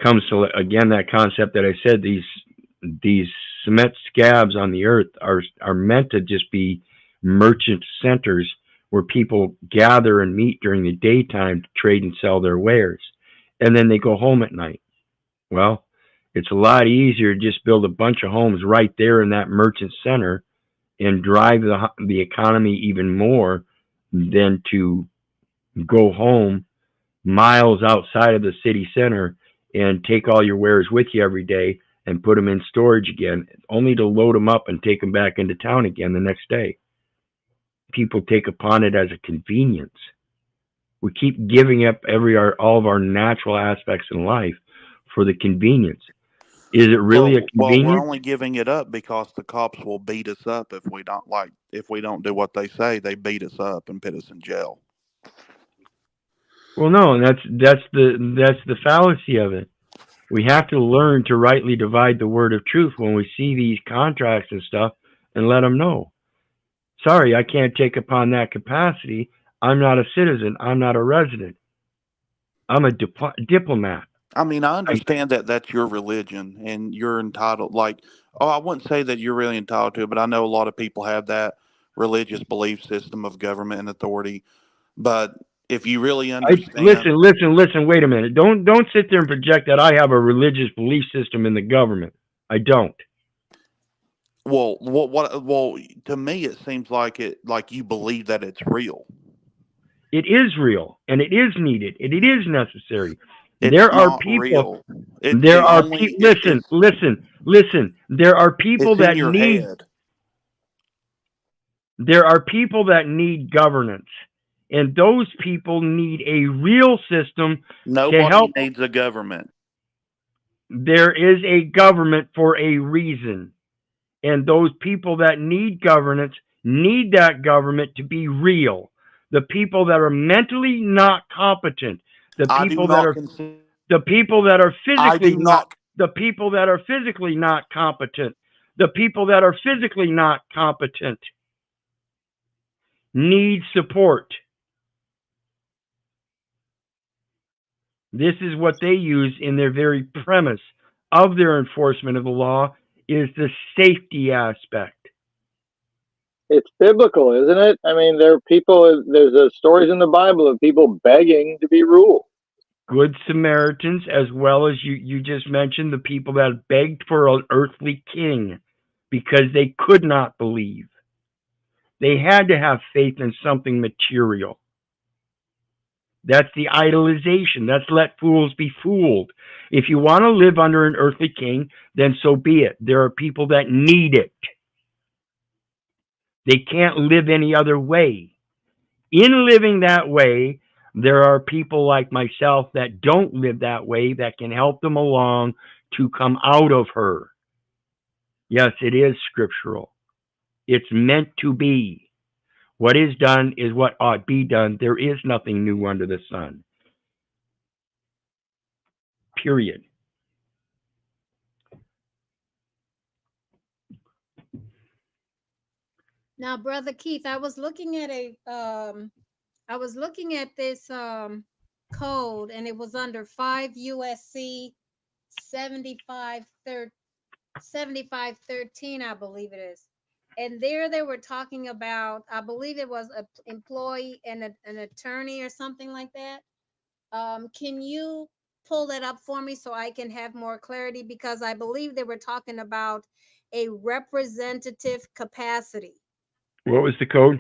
comes to, again, that concept that I said, these cement scabs on the earth are meant to just be merchant centers where people gather and meet during the daytime to trade and sell their wares. And then they go home at night. Well, it's a lot easier to just build a bunch of homes right there in that merchant center and drive the economy even more than to go home miles outside of the city center and take all your wares with you every day and put them in storage again, only to load them up and take them back into town again the next day. People take upon it as a convenience. We keep giving up all of our natural aspects in life for the convenience. Is it really a convenience? Well, we're only giving it up because the cops will beat us up if we don't do what they say. They beat us up and put us in jail. Well, no, and that's the fallacy of it. We have to learn to rightly divide the word of truth when we see these contracts and stuff, and let them know. Sorry, I can't take upon that capacity. I'm not a citizen. I'm not a resident. I'm a diplomat. I mean, I understand that that's your religion and you're entitled. I wouldn't say that you're really entitled to it, but I know a lot of people have that religious belief system of government and authority. But if you really understand, listen. Wait a minute. Don't sit there and project that I have a religious belief system in the government. I don't. Well, to me, it seems like you believe that it's real. It is real, and it is needed, and it is necessary. It's there are not people. Real. There are people. Listen. There are people that need. Head. There are people that need governance, and those people need a real system Nobody to help. Needs a government. There is a government for a reason, and those people that need governance need that government to be real. The people that are mentally not competent. The people that are physically the people that are physically not competent. The people that are physically not competent need support. This is what they use in their very premise of their enforcement of the law, is the safety aspect. It's biblical, isn't it? I mean, there's stories in the Bible of people begging to be ruled. Good Samaritans, as well as you just mentioned, the people that begged for an earthly king because they could not believe. They had to have faith in something material. That's the idolization. That's let fools be fooled. If you want to live under an earthly king, then so be it. There are people that need it. They can't live any other way. In living that way, there are people like myself that don't live that way that can help them along to come out of her. Yes, it is scriptural. It's meant to be. What is done is what ought be done. There is nothing new under the sun. Period. Now, Brother Keith, I was looking at this code, and it was under 5 USC 7513, I believe it is. And there they were talking about, I believe it was an employee and an attorney or something like that. Can you pull that up for me so I can have more clarity? Because I believe they were talking about a representative capacity. What was the code?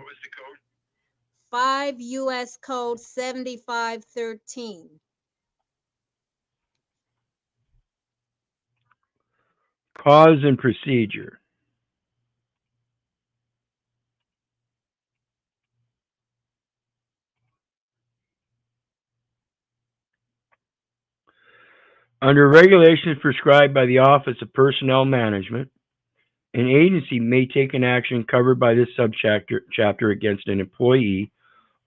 5 U.S. Code 7513. Cause and procedure. Under regulations prescribed by the Office of Personnel Management, an agency may take an action covered by this subchapter against an employee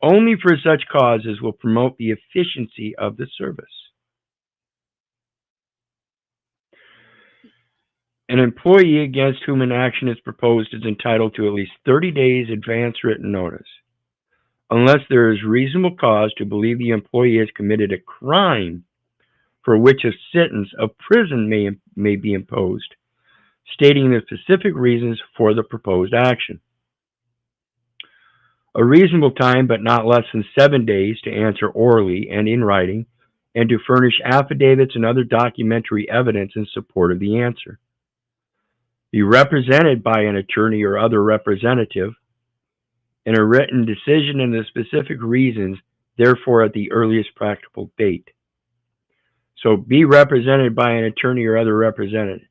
only for such cause as will promote the efficiency of the service. An employee against whom an action is proposed is entitled to at least 30 days advance written notice. Unless there is reasonable cause to believe the employee has committed a crime for which a sentence of prison may be imposed, stating the specific reasons for the proposed action. A reasonable time, but not less than 7 days, to answer orally and in writing, and to furnish affidavits and other documentary evidence in support of the answer. Be represented by an attorney or other representative, and a written decision and the specific reasons, therefore, at the earliest practicable date. So be represented by an attorney or other representative.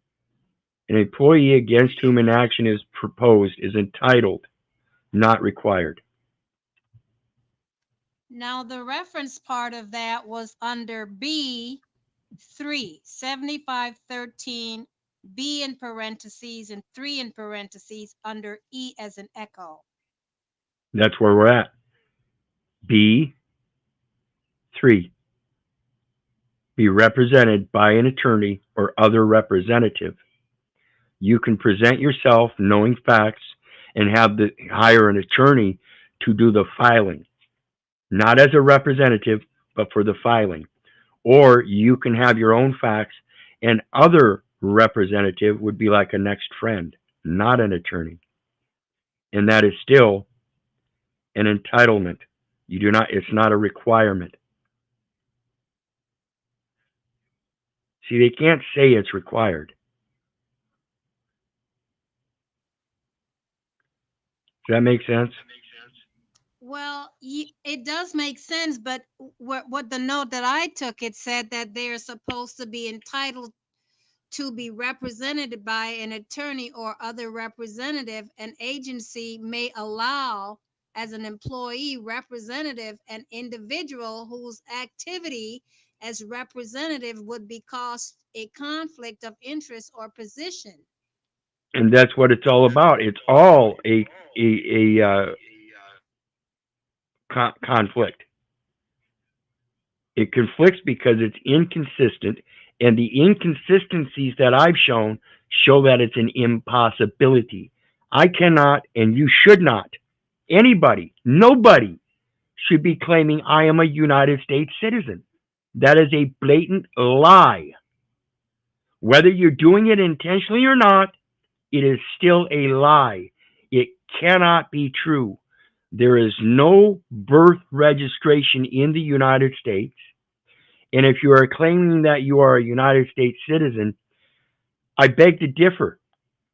An employee against whom an action is proposed is entitled, not required. Now, the reference part of that was under B3, 7513, B in parentheses, and 3 in parentheses, under E as in echo. That's where we're at. B3. Be represented by an attorney or other representative. You can present yourself knowing facts and hire an attorney to do the filing. Not as a representative, but for the filing. Or you can have your own facts, and other representative would be like a next friend, not an attorney. And that is still an entitlement. It's not a requirement. See, they can't say it's required. Does that make sense? Well, it does make sense, but what the note that I took, it said that they're supposed to be entitled to be represented by an attorney or other representative. An agency may allow, as an employee representative, an individual whose activity as representative would be cause a conflict of interest or position. And that's what it's all about. It's all a conflict. It conflicts because it's inconsistent, and the inconsistencies that I've shown show that it's an impossibility. I cannot, and you should not, nobody should be claiming I am a United States citizen. That is a blatant lie. Whether you're doing it intentionally or not, it is still a lie. It cannot be true. There is no birth registration in the United States, And if you are claiming that you are a United States citizen, I beg to differ.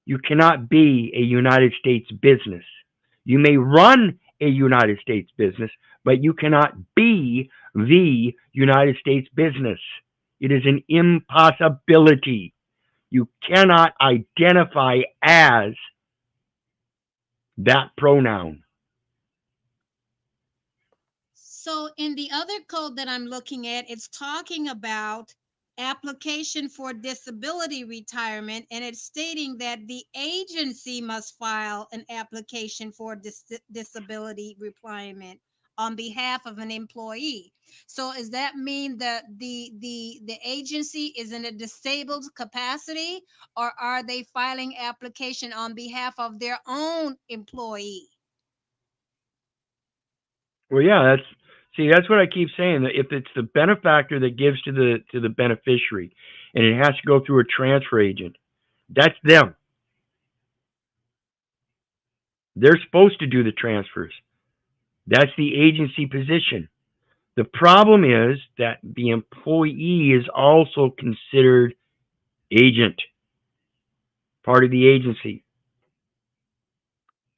You cannot be a United States business. You may run a United States business, but you cannot be the United States business. It is an impossibility. You cannot identify as that pronoun. So in the other code that I'm looking at, it's talking about application for disability retirement, and it's stating that the agency must file an application for disability retirement on behalf of an employee. So does that mean that the agency is in a disabled capacity, or are they filing application on behalf of their own employee? Well, yeah, that's what I keep saying. That if it's the benefactor that gives to the beneficiary, and it has to go through a transfer agent, that's them. They're supposed to do the transfers. That's the agency position. The problem is that the employee is also considered agent, part of the agency.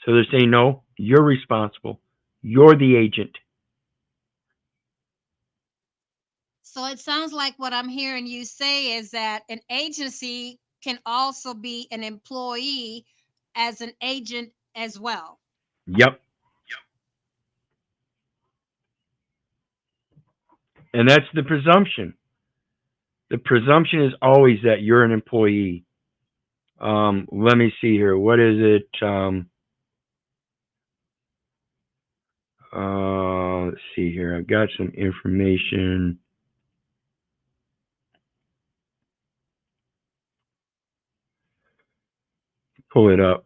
So they're saying, no, you're responsible. You're the agent. So it sounds like what I'm hearing you say is that an agency can also be an employee as an agent as well. Yep. And that's the presumption. The presumption is always that you're an employee. Let me see here. What is it? Let's see here. I've got some information. Pull it up.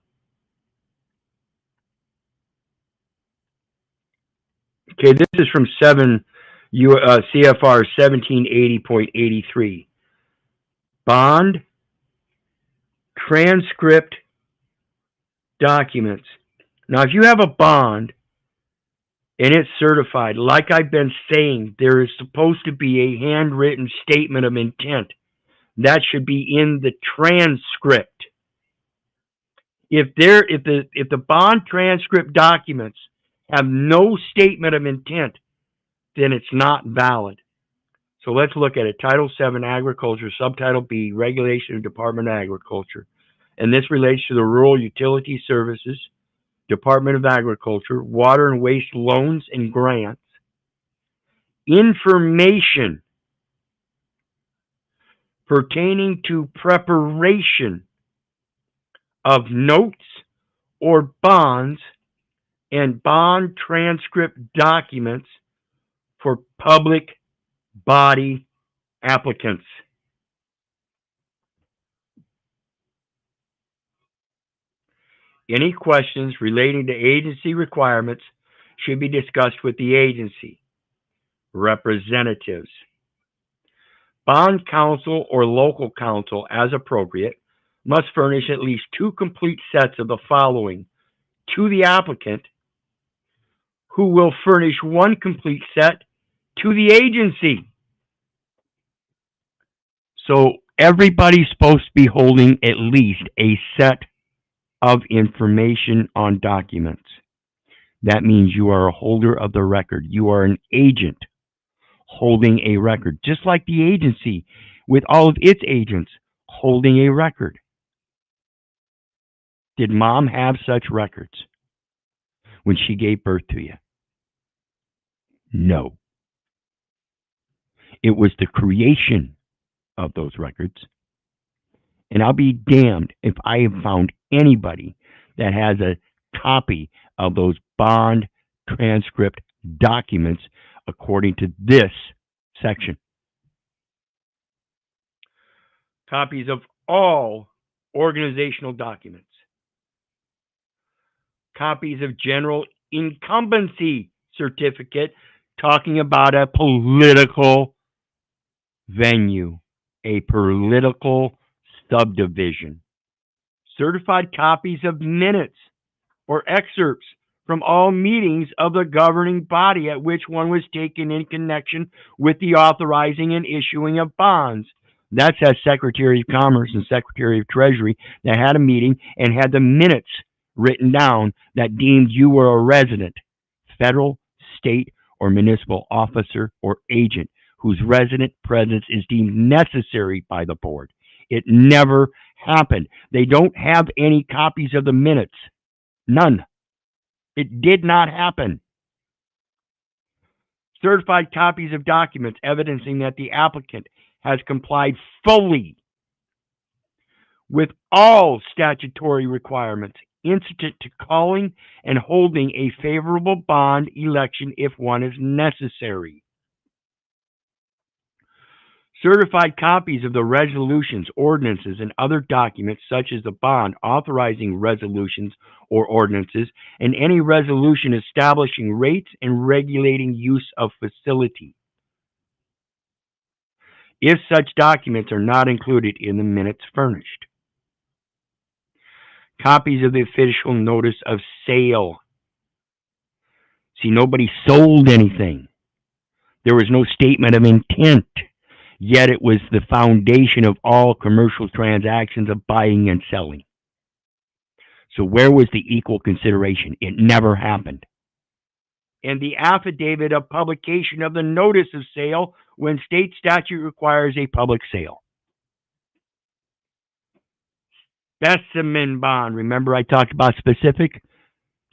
Okay, this is from CFR 1780.83. Bond transcript documents. Now, if you have a bond and it's certified, like I've been saying, there is supposed to be a handwritten statement of intent. That should be in the transcript. If the bond transcript documents have no statement of intent, then it's not valid. So let's look at it. Title 7, Agriculture, Subtitle B, Regulation of Department of Agriculture. And this relates to the Rural Utility Services, Department of Agriculture, Water and Waste Loans and Grants. Information pertaining to preparation of notes or bonds and bond transcript documents for public body applicants. Any questions relating to agency requirements should be discussed with the agency representatives. Bond counsel or local counsel, as appropriate, must furnish at least 2 complete sets of the following to the applicant, who will furnish 1 complete set to the agency. So everybody's supposed to be holding at least a set of information on documents. That means you are a holder of the record. You are an agent holding a record, just like the agency with all of its agents holding a record. Did mom have such records when she gave birth to you? No. It was the creation of those records. And I'll be damned if I have found anybody that has a copy of those bond transcript documents according to this section. Copies of all organizational documents. Copies of general incumbency certificate talking about a political venue, a political subdivision. Certified copies of minutes or excerpts from all meetings of the governing body at which one was taken in connection with the authorizing and issuing of bonds. That's that Secretary of Commerce and Secretary of Treasury that had a meeting and had the minutes written down that deemed you were a resident, federal, state, or municipal officer or agent whose resident presence is deemed necessary by the board. It never happened. They don't have any copies of the minutes. None. It did not happen. Certified copies of documents evidencing that the applicant has complied fully with all statutory requirements incident to calling and holding a favorable bond election if one is necessary. Certified copies of the resolutions, ordinances, and other documents such as the bond authorizing resolutions or ordinances, and any resolution establishing rates and regulating use of facility, if such documents are not included in the minutes furnished. Copies of the official notice of sale. See, nobody sold anything. There was no statement of intent. Yet it was the foundation of all commercial transactions of buying and selling. So where was the equal consideration? It never happened. And the affidavit of publication of the notice of sale when state statute requires a public sale. Specimen bond. Remember I talked about specific,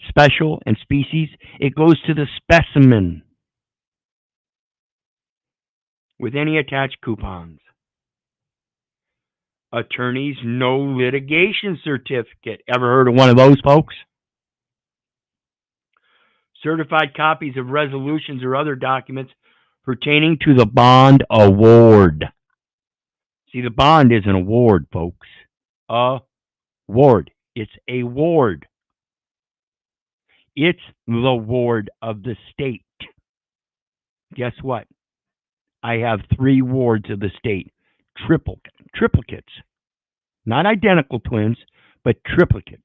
special, and species? It goes to the specimen with any attached coupons. Attorney's no litigation certificate. Ever heard of one of those, folks? Certified copies of resolutions or other documents pertaining to the bond award. See, the bond is an award, folks. Award. It's a ward. It's the ward of the state. Guess what? I have 3 wards of the state. Triplicates. Not identical twins, but triplicates.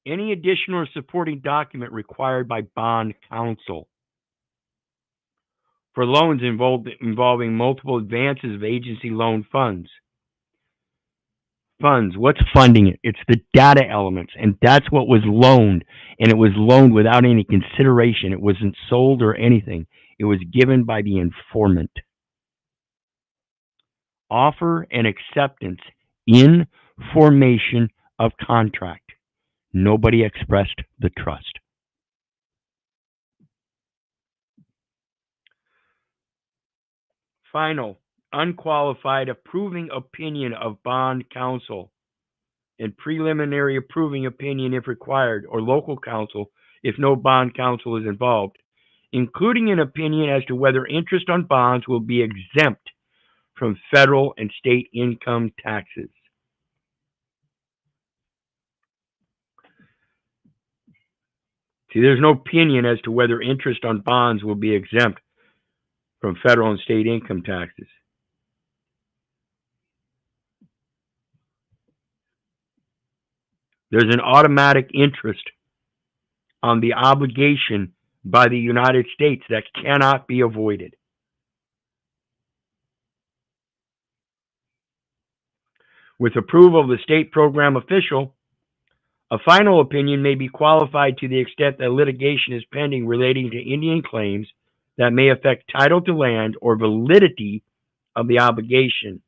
Any additional or supporting document required by bond counsel. For loans involving multiple advances of agency loan funds. Funds, what's funding it? It's the data elements, and that's what was loaned, and it was loaned without any consideration. It wasn't sold or anything. It was given by the informant. Offer and acceptance in formation of contract. Nobody expressed the trust. Final, unqualified approving opinion of bond counsel and preliminary approving opinion if required, or local counsel if no bond counsel is involved, including an opinion as to whether interest on bonds will be exempt from federal and state income taxes. See, there's no opinion as to whether interest on bonds will be exempt from federal and state income taxes. There's an automatic interest on the obligation by the United States that cannot be avoided. With approval of the state program official, a final opinion may be qualified to the extent that litigation is pending relating to Indian claims that may affect title to land or validity of the obligation.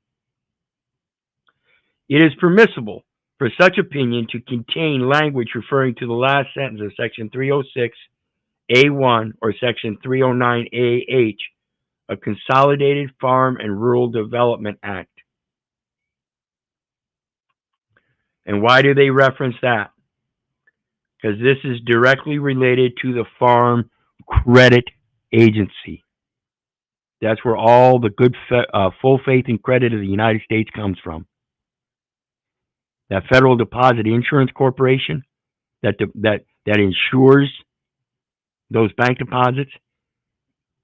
It is permissible for such opinion to contain language referring to the last sentence of Section 306A1 or Section 309AH of Consolidated Farm and Rural Development Act. And why do they reference that? Because this is directly related to the Farm Credit Agency. That's where all the good, full faith and credit of the United States comes from. That Federal Deposit Insurance Corporation that insures those bank deposits,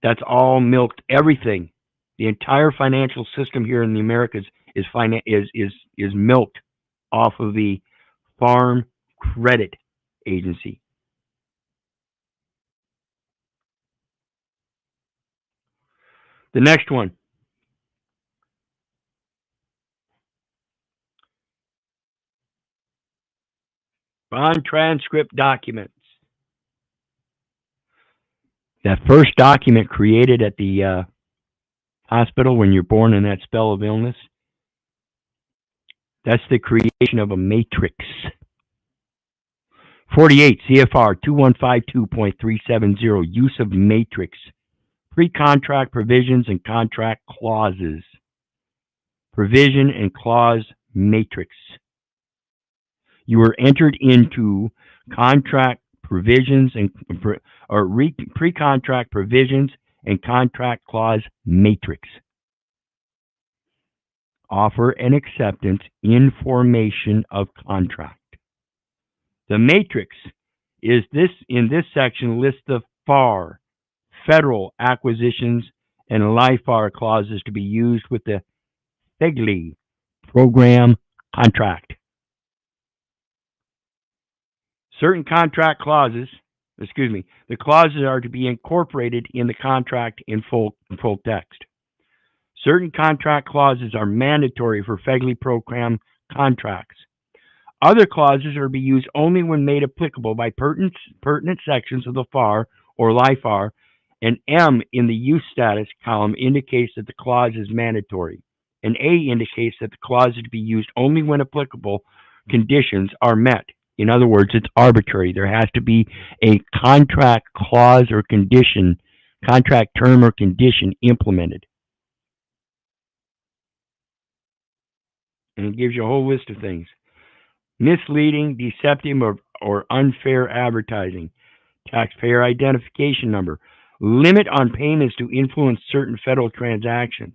that's all milked. Everything, the entire financial system here in the Americas is milked off of the Farm Credit agency. The next one. Bond transcript documents. That first document created at the hospital when you're born in that spell of illness, that's the creation of a matrix. 48 CFR 2152.370, use of matrix. Pre-contract provisions and contract clauses. Provision and clause matrix. You were entered into contract provisions and pre-contract provisions and contract clause matrix. Offer and acceptance information of contract. The matrix is this in this section lists the FAR, federal acquisitions and LIFAR clauses to be used with the P.I.G.S.C.U.N.T.S program contract. Certain contract clauses, the clauses are to be incorporated in the contract in full text. Certain contract clauses are mandatory for P.I.G.S.C.U.N.T program contracts. Other clauses are to be used only when made applicable by pertinent sections of the FAR or LIFAR, and M in the use status column indicates that the clause is mandatory, and A indicates that the clause is to be used only when applicable conditions are met. In other words, it's arbitrary. There has to be a contract clause or condition, contract term or condition implemented. And it gives you a whole list of things. Misleading, deceptive, or unfair advertising. Taxpayer identification number. Limit on payments to influence certain federal transactions.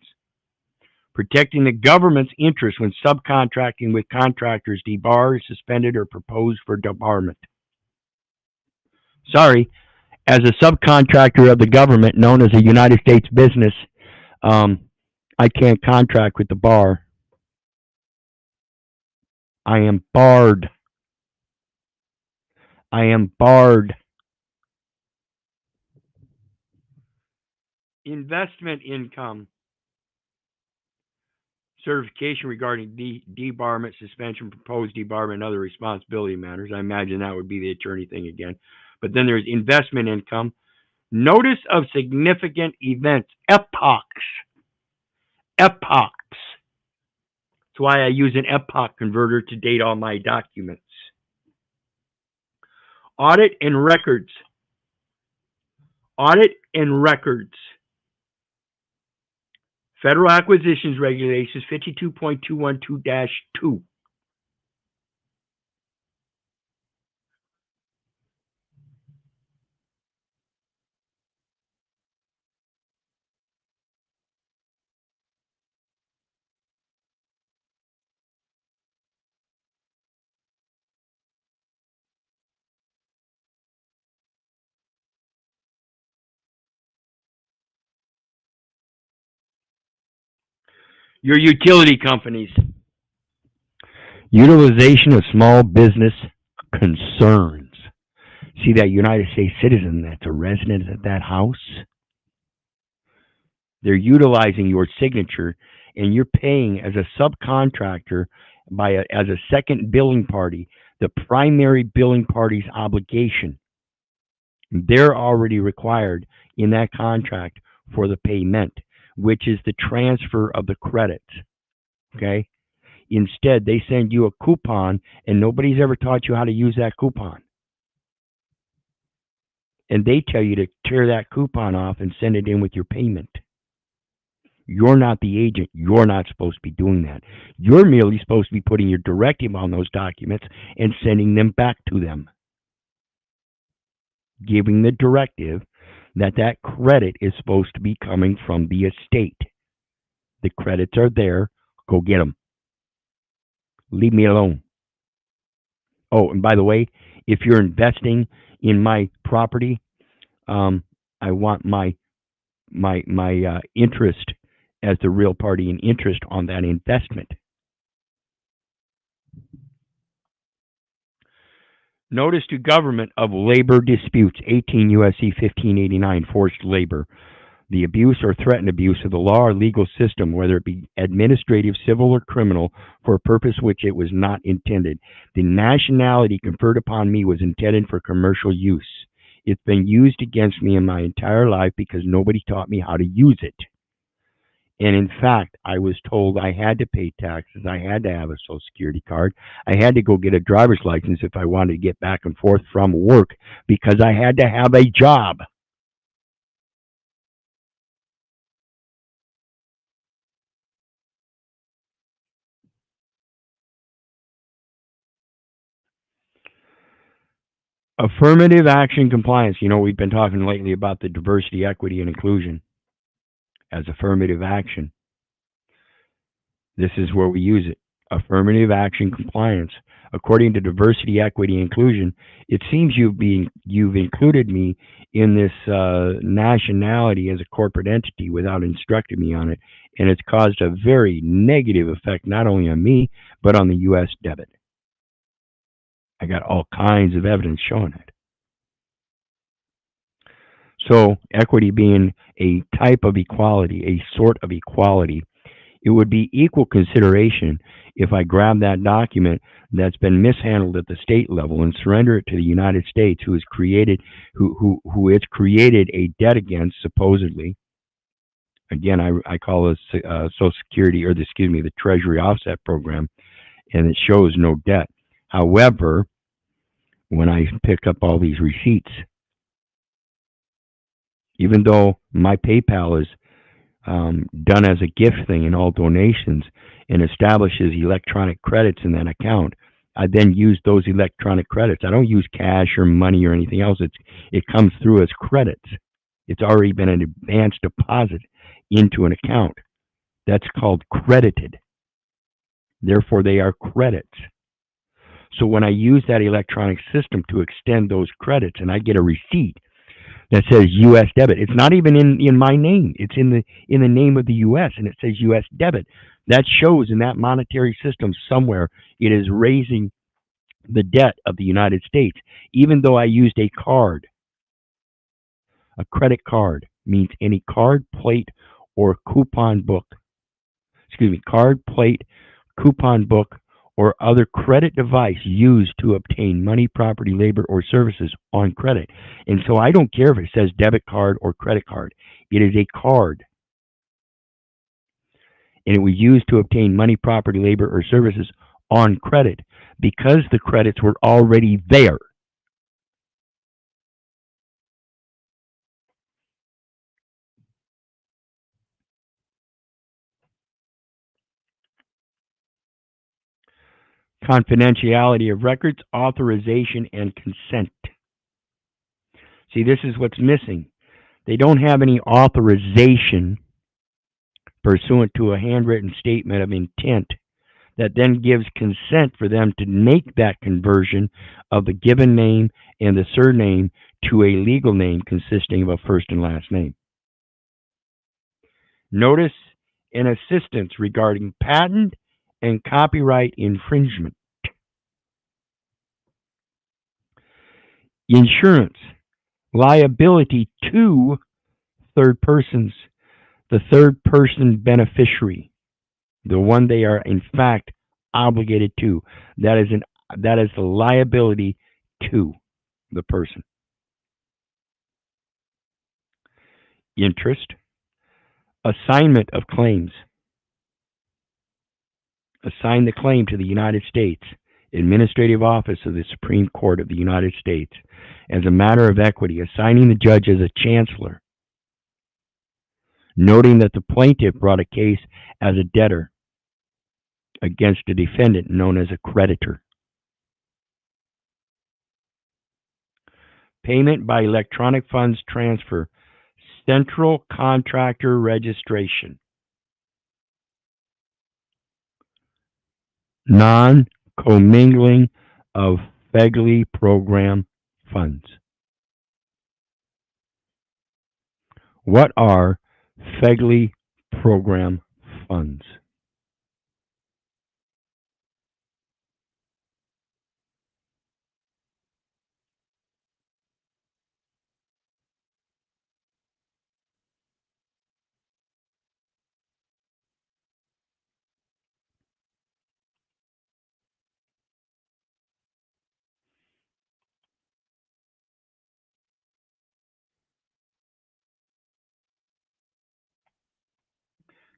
Protecting the government's interest when subcontracting with contractors debarred, suspended, or proposed for debarment. Sorry, as a subcontractor of the government known as a United States business, I can't contract with the bar. I am barred. I am barred. Investment income. Certification regarding debarment, suspension, proposed debarment, and other responsibility matters. I imagine that would be the attorney thing again. But then there's investment income. Notice of significant events. Epochs. Epochs. That's why I use an epoch converter to date all my documents. Audit and records. Audit and records. Federal Acquisitions Regulations 52.212-2. Your utility companies. Utilization of small business concerns. See that United States citizen that's a resident at that house? They're utilizing your signature, and you're paying as a subcontractor as a second billing party, the primary billing party's obligation. They're already required in that contract for the payment, which is the transfer of the credits. Okay? Instead, they send you a coupon, and nobody's ever taught you how to use that coupon. And they tell you to tear that coupon off and send it in with your payment. You're not the agent. You're not supposed to be doing that. You're merely supposed to be putting your directive on those documents and sending them back to them. Giving the directive that that credit is supposed to be coming from the estate. The credits are there. Go get them. Leave me alone. Oh, and by the way, if you're investing in my property, I want my interest as the real party in interest on that investment. Notice to government of labor disputes, 18 U.S.C. 1589, forced labor. The abuse or threatened abuse of the law or legal system, whether it be administrative, civil, or criminal, for a purpose which it was not intended. The nationality conferred upon me was intended for commercial use. It's been used against me in my entire life because nobody taught me how to use it. And in fact, I was told I had to pay taxes. I had to have a Social Security card. I had to go get a driver's license if I wanted to get back and forth from work because I had to have a job. Affirmative action compliance. You know, we've been talking lately about the diversity, equity, and inclusion as affirmative action. This is where we use it. Affirmative action compliance. According to diversity, equity, and inclusion, it seems you've included me in this nationality as a corporate entity without instructing me on it, and it's caused a very negative effect not only on me but on the U.S. debit. I got all kinds of evidence showing it. So, equity being a type of equality, a sort of equality, it would be equal consideration if I grab that document that's been mishandled at the state level and surrender it to the United States, who it's created a debt against, supposedly. Again, I call this Social Security, or the Treasury Offset Program, and it shows no debt. However, when I pick up all these receipts, even though my PayPal is done as a gift thing in all donations and establishes electronic credits in that account, I then use those electronic credits. I don't use cash or money or anything else. It comes through as credits. It's already been an advance deposit into an account. That's called credited. Therefore, they are credits. So when I use that electronic system to extend those credits and I get a receipt that says U.S. debit, it's not even in my name. It's in the name of the U.S. and it says U.S. debit. That shows in that monetary system somewhere it is raising the debt of the United States, even though I used a card. A credit card means any card, plate, or coupon book. Card, plate, coupon book, or other credit device used to obtain money, property, labor, or services on credit. And so I don't care if it says debit card or credit card. It is a card. And it was used to obtain money, property, labor, or services on credit because the credits were already there. Confidentiality of records, authorization, and consent. See, this is what's missing. They don't have any authorization pursuant to a handwritten statement of intent that then gives consent for them to make that conversion of the given name and the surname to a legal name consisting of a first and last name. Notice and assistance regarding patent and copyright infringement. Insurance, liability to third persons, the third person beneficiary, the one they are in fact obligated to. That is the liability to the person. Interest, assignment of claims. Assign the claim to the United States Administrative Office of the Supreme Court of the United States as a matter of equity, assigning the judge as a chancellor, noting that the plaintiff brought a case as a debtor against a defendant known as a creditor. Payment by electronic funds transfer, central contractor registration. Non-commingling of P.I.G.S.C.U.N.T.S program funds. What are P.I.G.S.C.U.N.T program funds?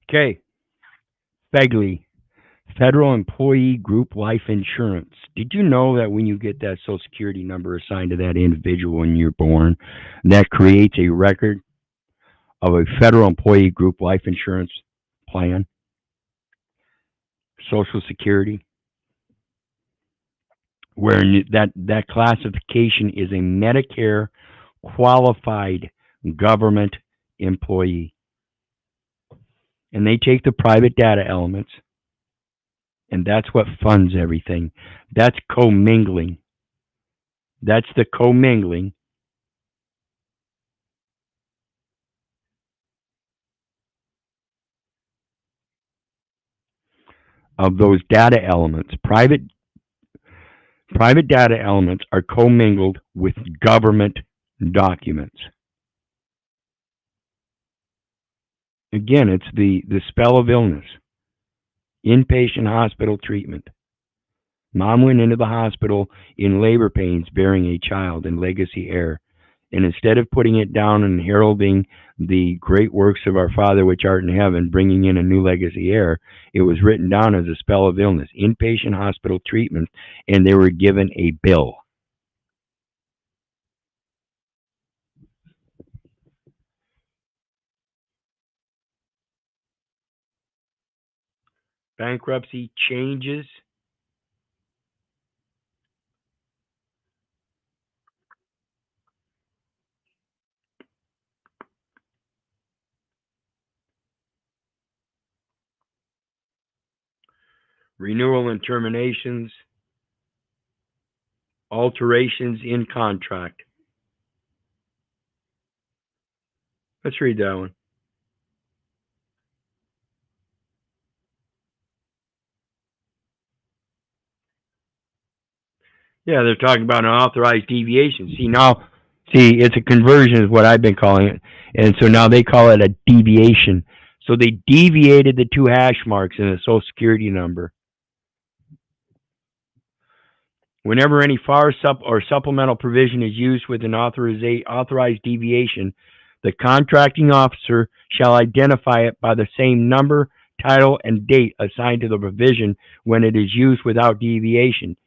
Okay. Begley, Federal Employee Group Life Insurance. Did you know that when you get that Social Security number assigned to that individual when you're born, that creates a record of a Federal Employee Group Life Insurance plan? Social Security, where that classification is a Medicare qualified government employee. And they take the private data elements, and that's what funds everything. That's commingling. That's the commingling of those data elements. Private data elements are commingled with government documents. Again, it's the spell of illness. Inpatient hospital treatment. Mom went into the hospital in labor pains bearing a child in legacy heir. And instead of putting it down and heralding the great works of our Father which art in heaven, bringing in a new legacy heir, it was written down as a spell of illness, inpatient hospital treatment, and they were given a bill. Bankruptcy changes. Renewal and terminations. Alterations in contract. Let's read that one. Yeah, they're talking about an authorized deviation. See, it's a conversion is what I've been calling it. And so now they call it a deviation. So they deviated the two hash marks in the Social Security number. Whenever any FAR or supplemental provision is used with an authorized deviation, the contracting officer shall identify it by the same number, title, and date assigned to the provision when it is used without deviation.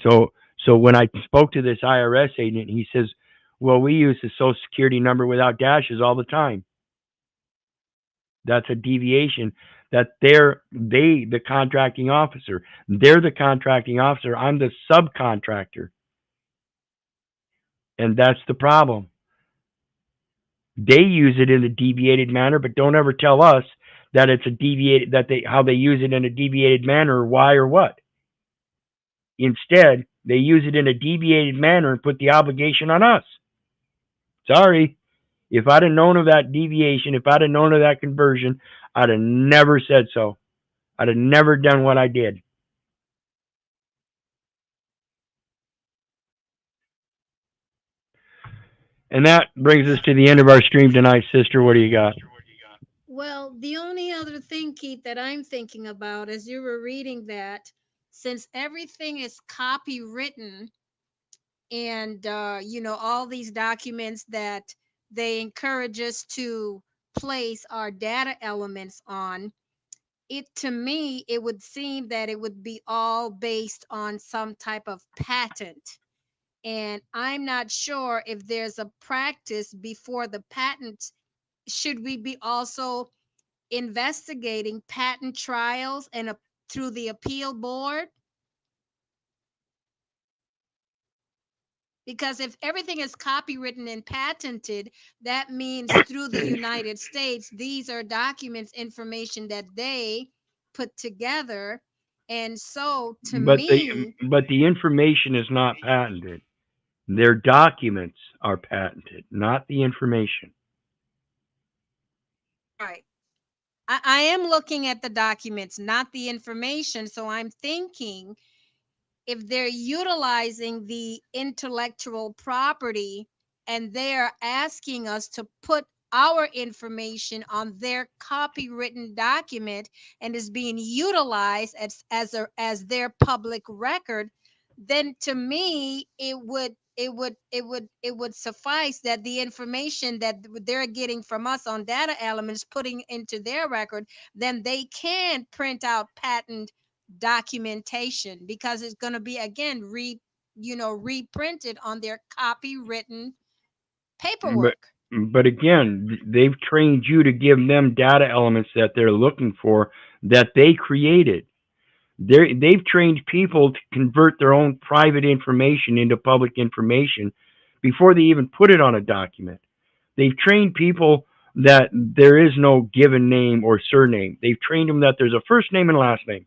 So when I spoke to this IRS agent, he says, well, we use the Social Security number without dashes all the time. That's a deviation. That the contracting officer. They're the contracting officer. I'm the subcontractor. And that's the problem. They use it in a deviated manner, but don't ever tell us that it's a deviated, how they use it in a deviated manner, or why or what. Instead, they use it in a deviated manner and put the obligation on us. Sorry. If I'd have known of that deviation, if I'd have known of that conversion, I'd have never said so. I'd have never done what I did. And that brings us to the end of our stream tonight, sister. What do you got? Well, the only other thing, Keith, that I'm thinking about as you were reading that, since everything is copywritten and, all these documents that they encourage us to place our data elements on, to me, it would seem that it would be all based on some type of patent. And I'm not sure if there's a practice before the patent. Should we be also investigating patent trials and through the appeal board? Because if everything is copywritten and patented, that means through the United States, these are documents, information that they put together. And so to me, but the information is not patented. Their documents are patented, not the information. right. I am looking at the documents, not the information. So I'm thinking if they're utilizing the intellectual property and they're asking us to put our information on their copywritten document and is being utilized as their public record, then to me it would it would suffice that the information that they're getting from us on data elements putting into their record, then they can print out patent documentation, because it's going to be again reprinted on their copywritten paperwork. But again, they've trained you to give them data elements that they're looking for that they created. They've trained people to convert their own private information into public information before they even put it on a document. They've trained people that there is no given name or surname. They've trained them that there's a first name and last name.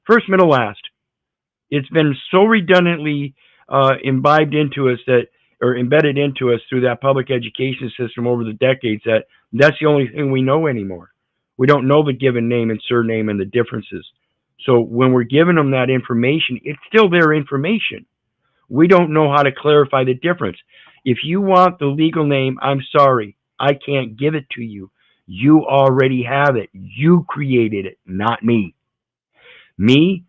First, middle, last. It's been so redundantly imbibed into us that, or embedded into us through that public education system over the decades, that that's the only thing we know anymore. We don't know the given name and surname and the differences. So when we're giving them that information, it's still their information. We don't know how to clarify the difference. If you want the legal name, I'm sorry, I can't give it to you. You already have it. You created it, not me. Me,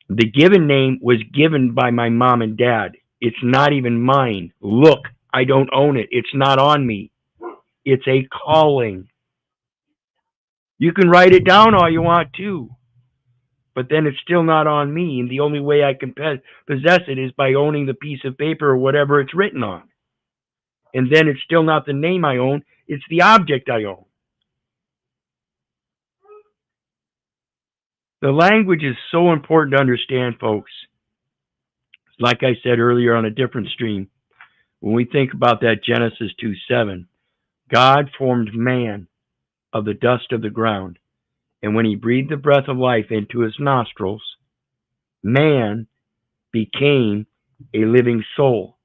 the given name was given by my mom and dad. It's not even mine. Look, I don't own it. It's not on me. It's a calling. You can write it down all you want to, but then it's still not on me. And the only way I can possess it is by owning the piece of paper or whatever it's written on. And then it's still not the name I own. It's the object I own. The language is so important to understand, folks. Like I said earlier on a different stream, when we think about that Genesis 2:7, God formed man of the dust of the ground. And when he breathed the breath of life into his nostrils, man became a living soul.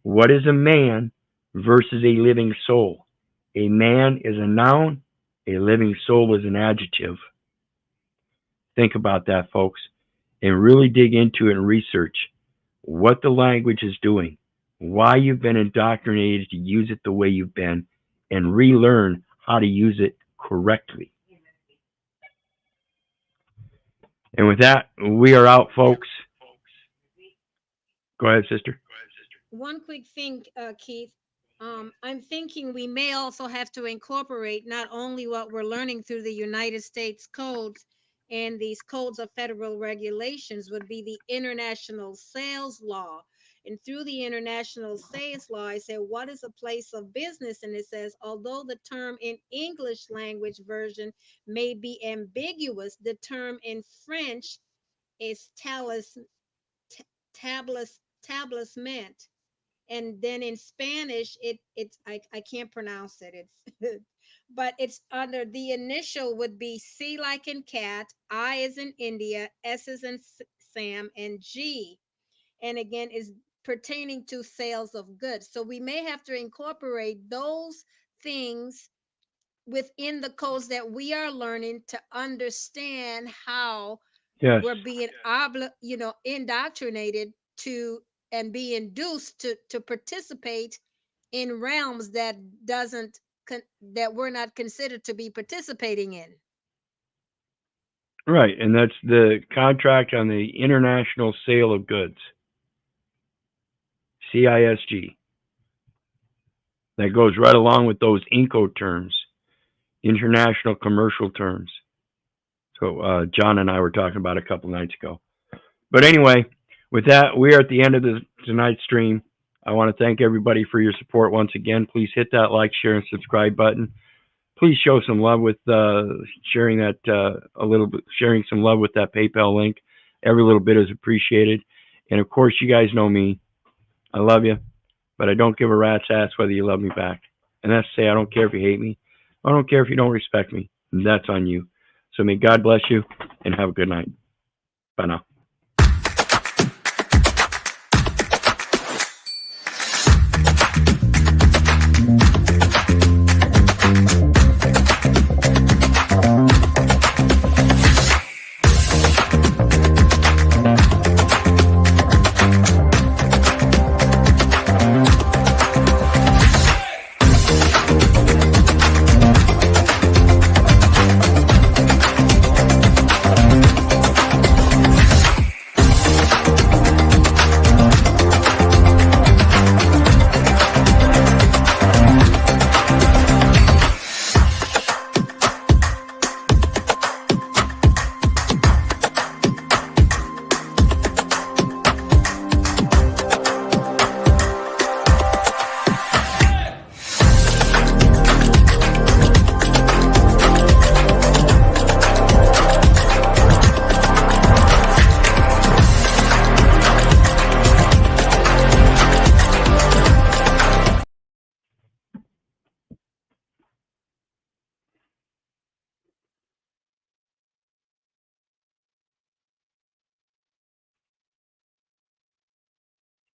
What is a man versus a living soul? A man is a noun, a living soul is an adjective. Think about that, folks, and really dig into it and research what the language is doing, why you've been indoctrinated to use it the way you've been, and relearn how to use it correctly. And with that, we are out, folks. Go ahead, sister. One quick thing, Keith. I'm thinking we may also have to incorporate not only what we're learning through the United States codes and these codes of federal regulations, would be the international sales law. And through the international sales law, I said, what is a place of business? And it says, although the term in English language version may be ambiguous, the term in French is tablissement. And then in Spanish, I can't pronounce it. It's but it's under the initial would be C like in cat, I is in India, S is in Sam, and G. And again, is pertaining to sales of goods. So we may have to incorporate those things within the codes that we are learning to understand how we're being indoctrinated to and be induced to participate in realms that that we're not considered to be participating in. Right, and that's the contract on the international sale of goods, CISG. That goes right along with those Incoterms, international commercial terms. So John and I were talking about a couple nights ago. But anyway, with that, we are at the end of tonight's stream. I want to thank everybody for your support once again. Please hit that like, share, and subscribe button. Please show some love with sharing that sharing some love with that PayPal link. Every little bit is appreciated. And of course, you guys know me. I love you, but I don't give a rat's ass whether you love me back. And that's to say, I don't care if you hate me. I don't care if you don't respect me. That's on you. So may God bless you and have a good night. Bye now.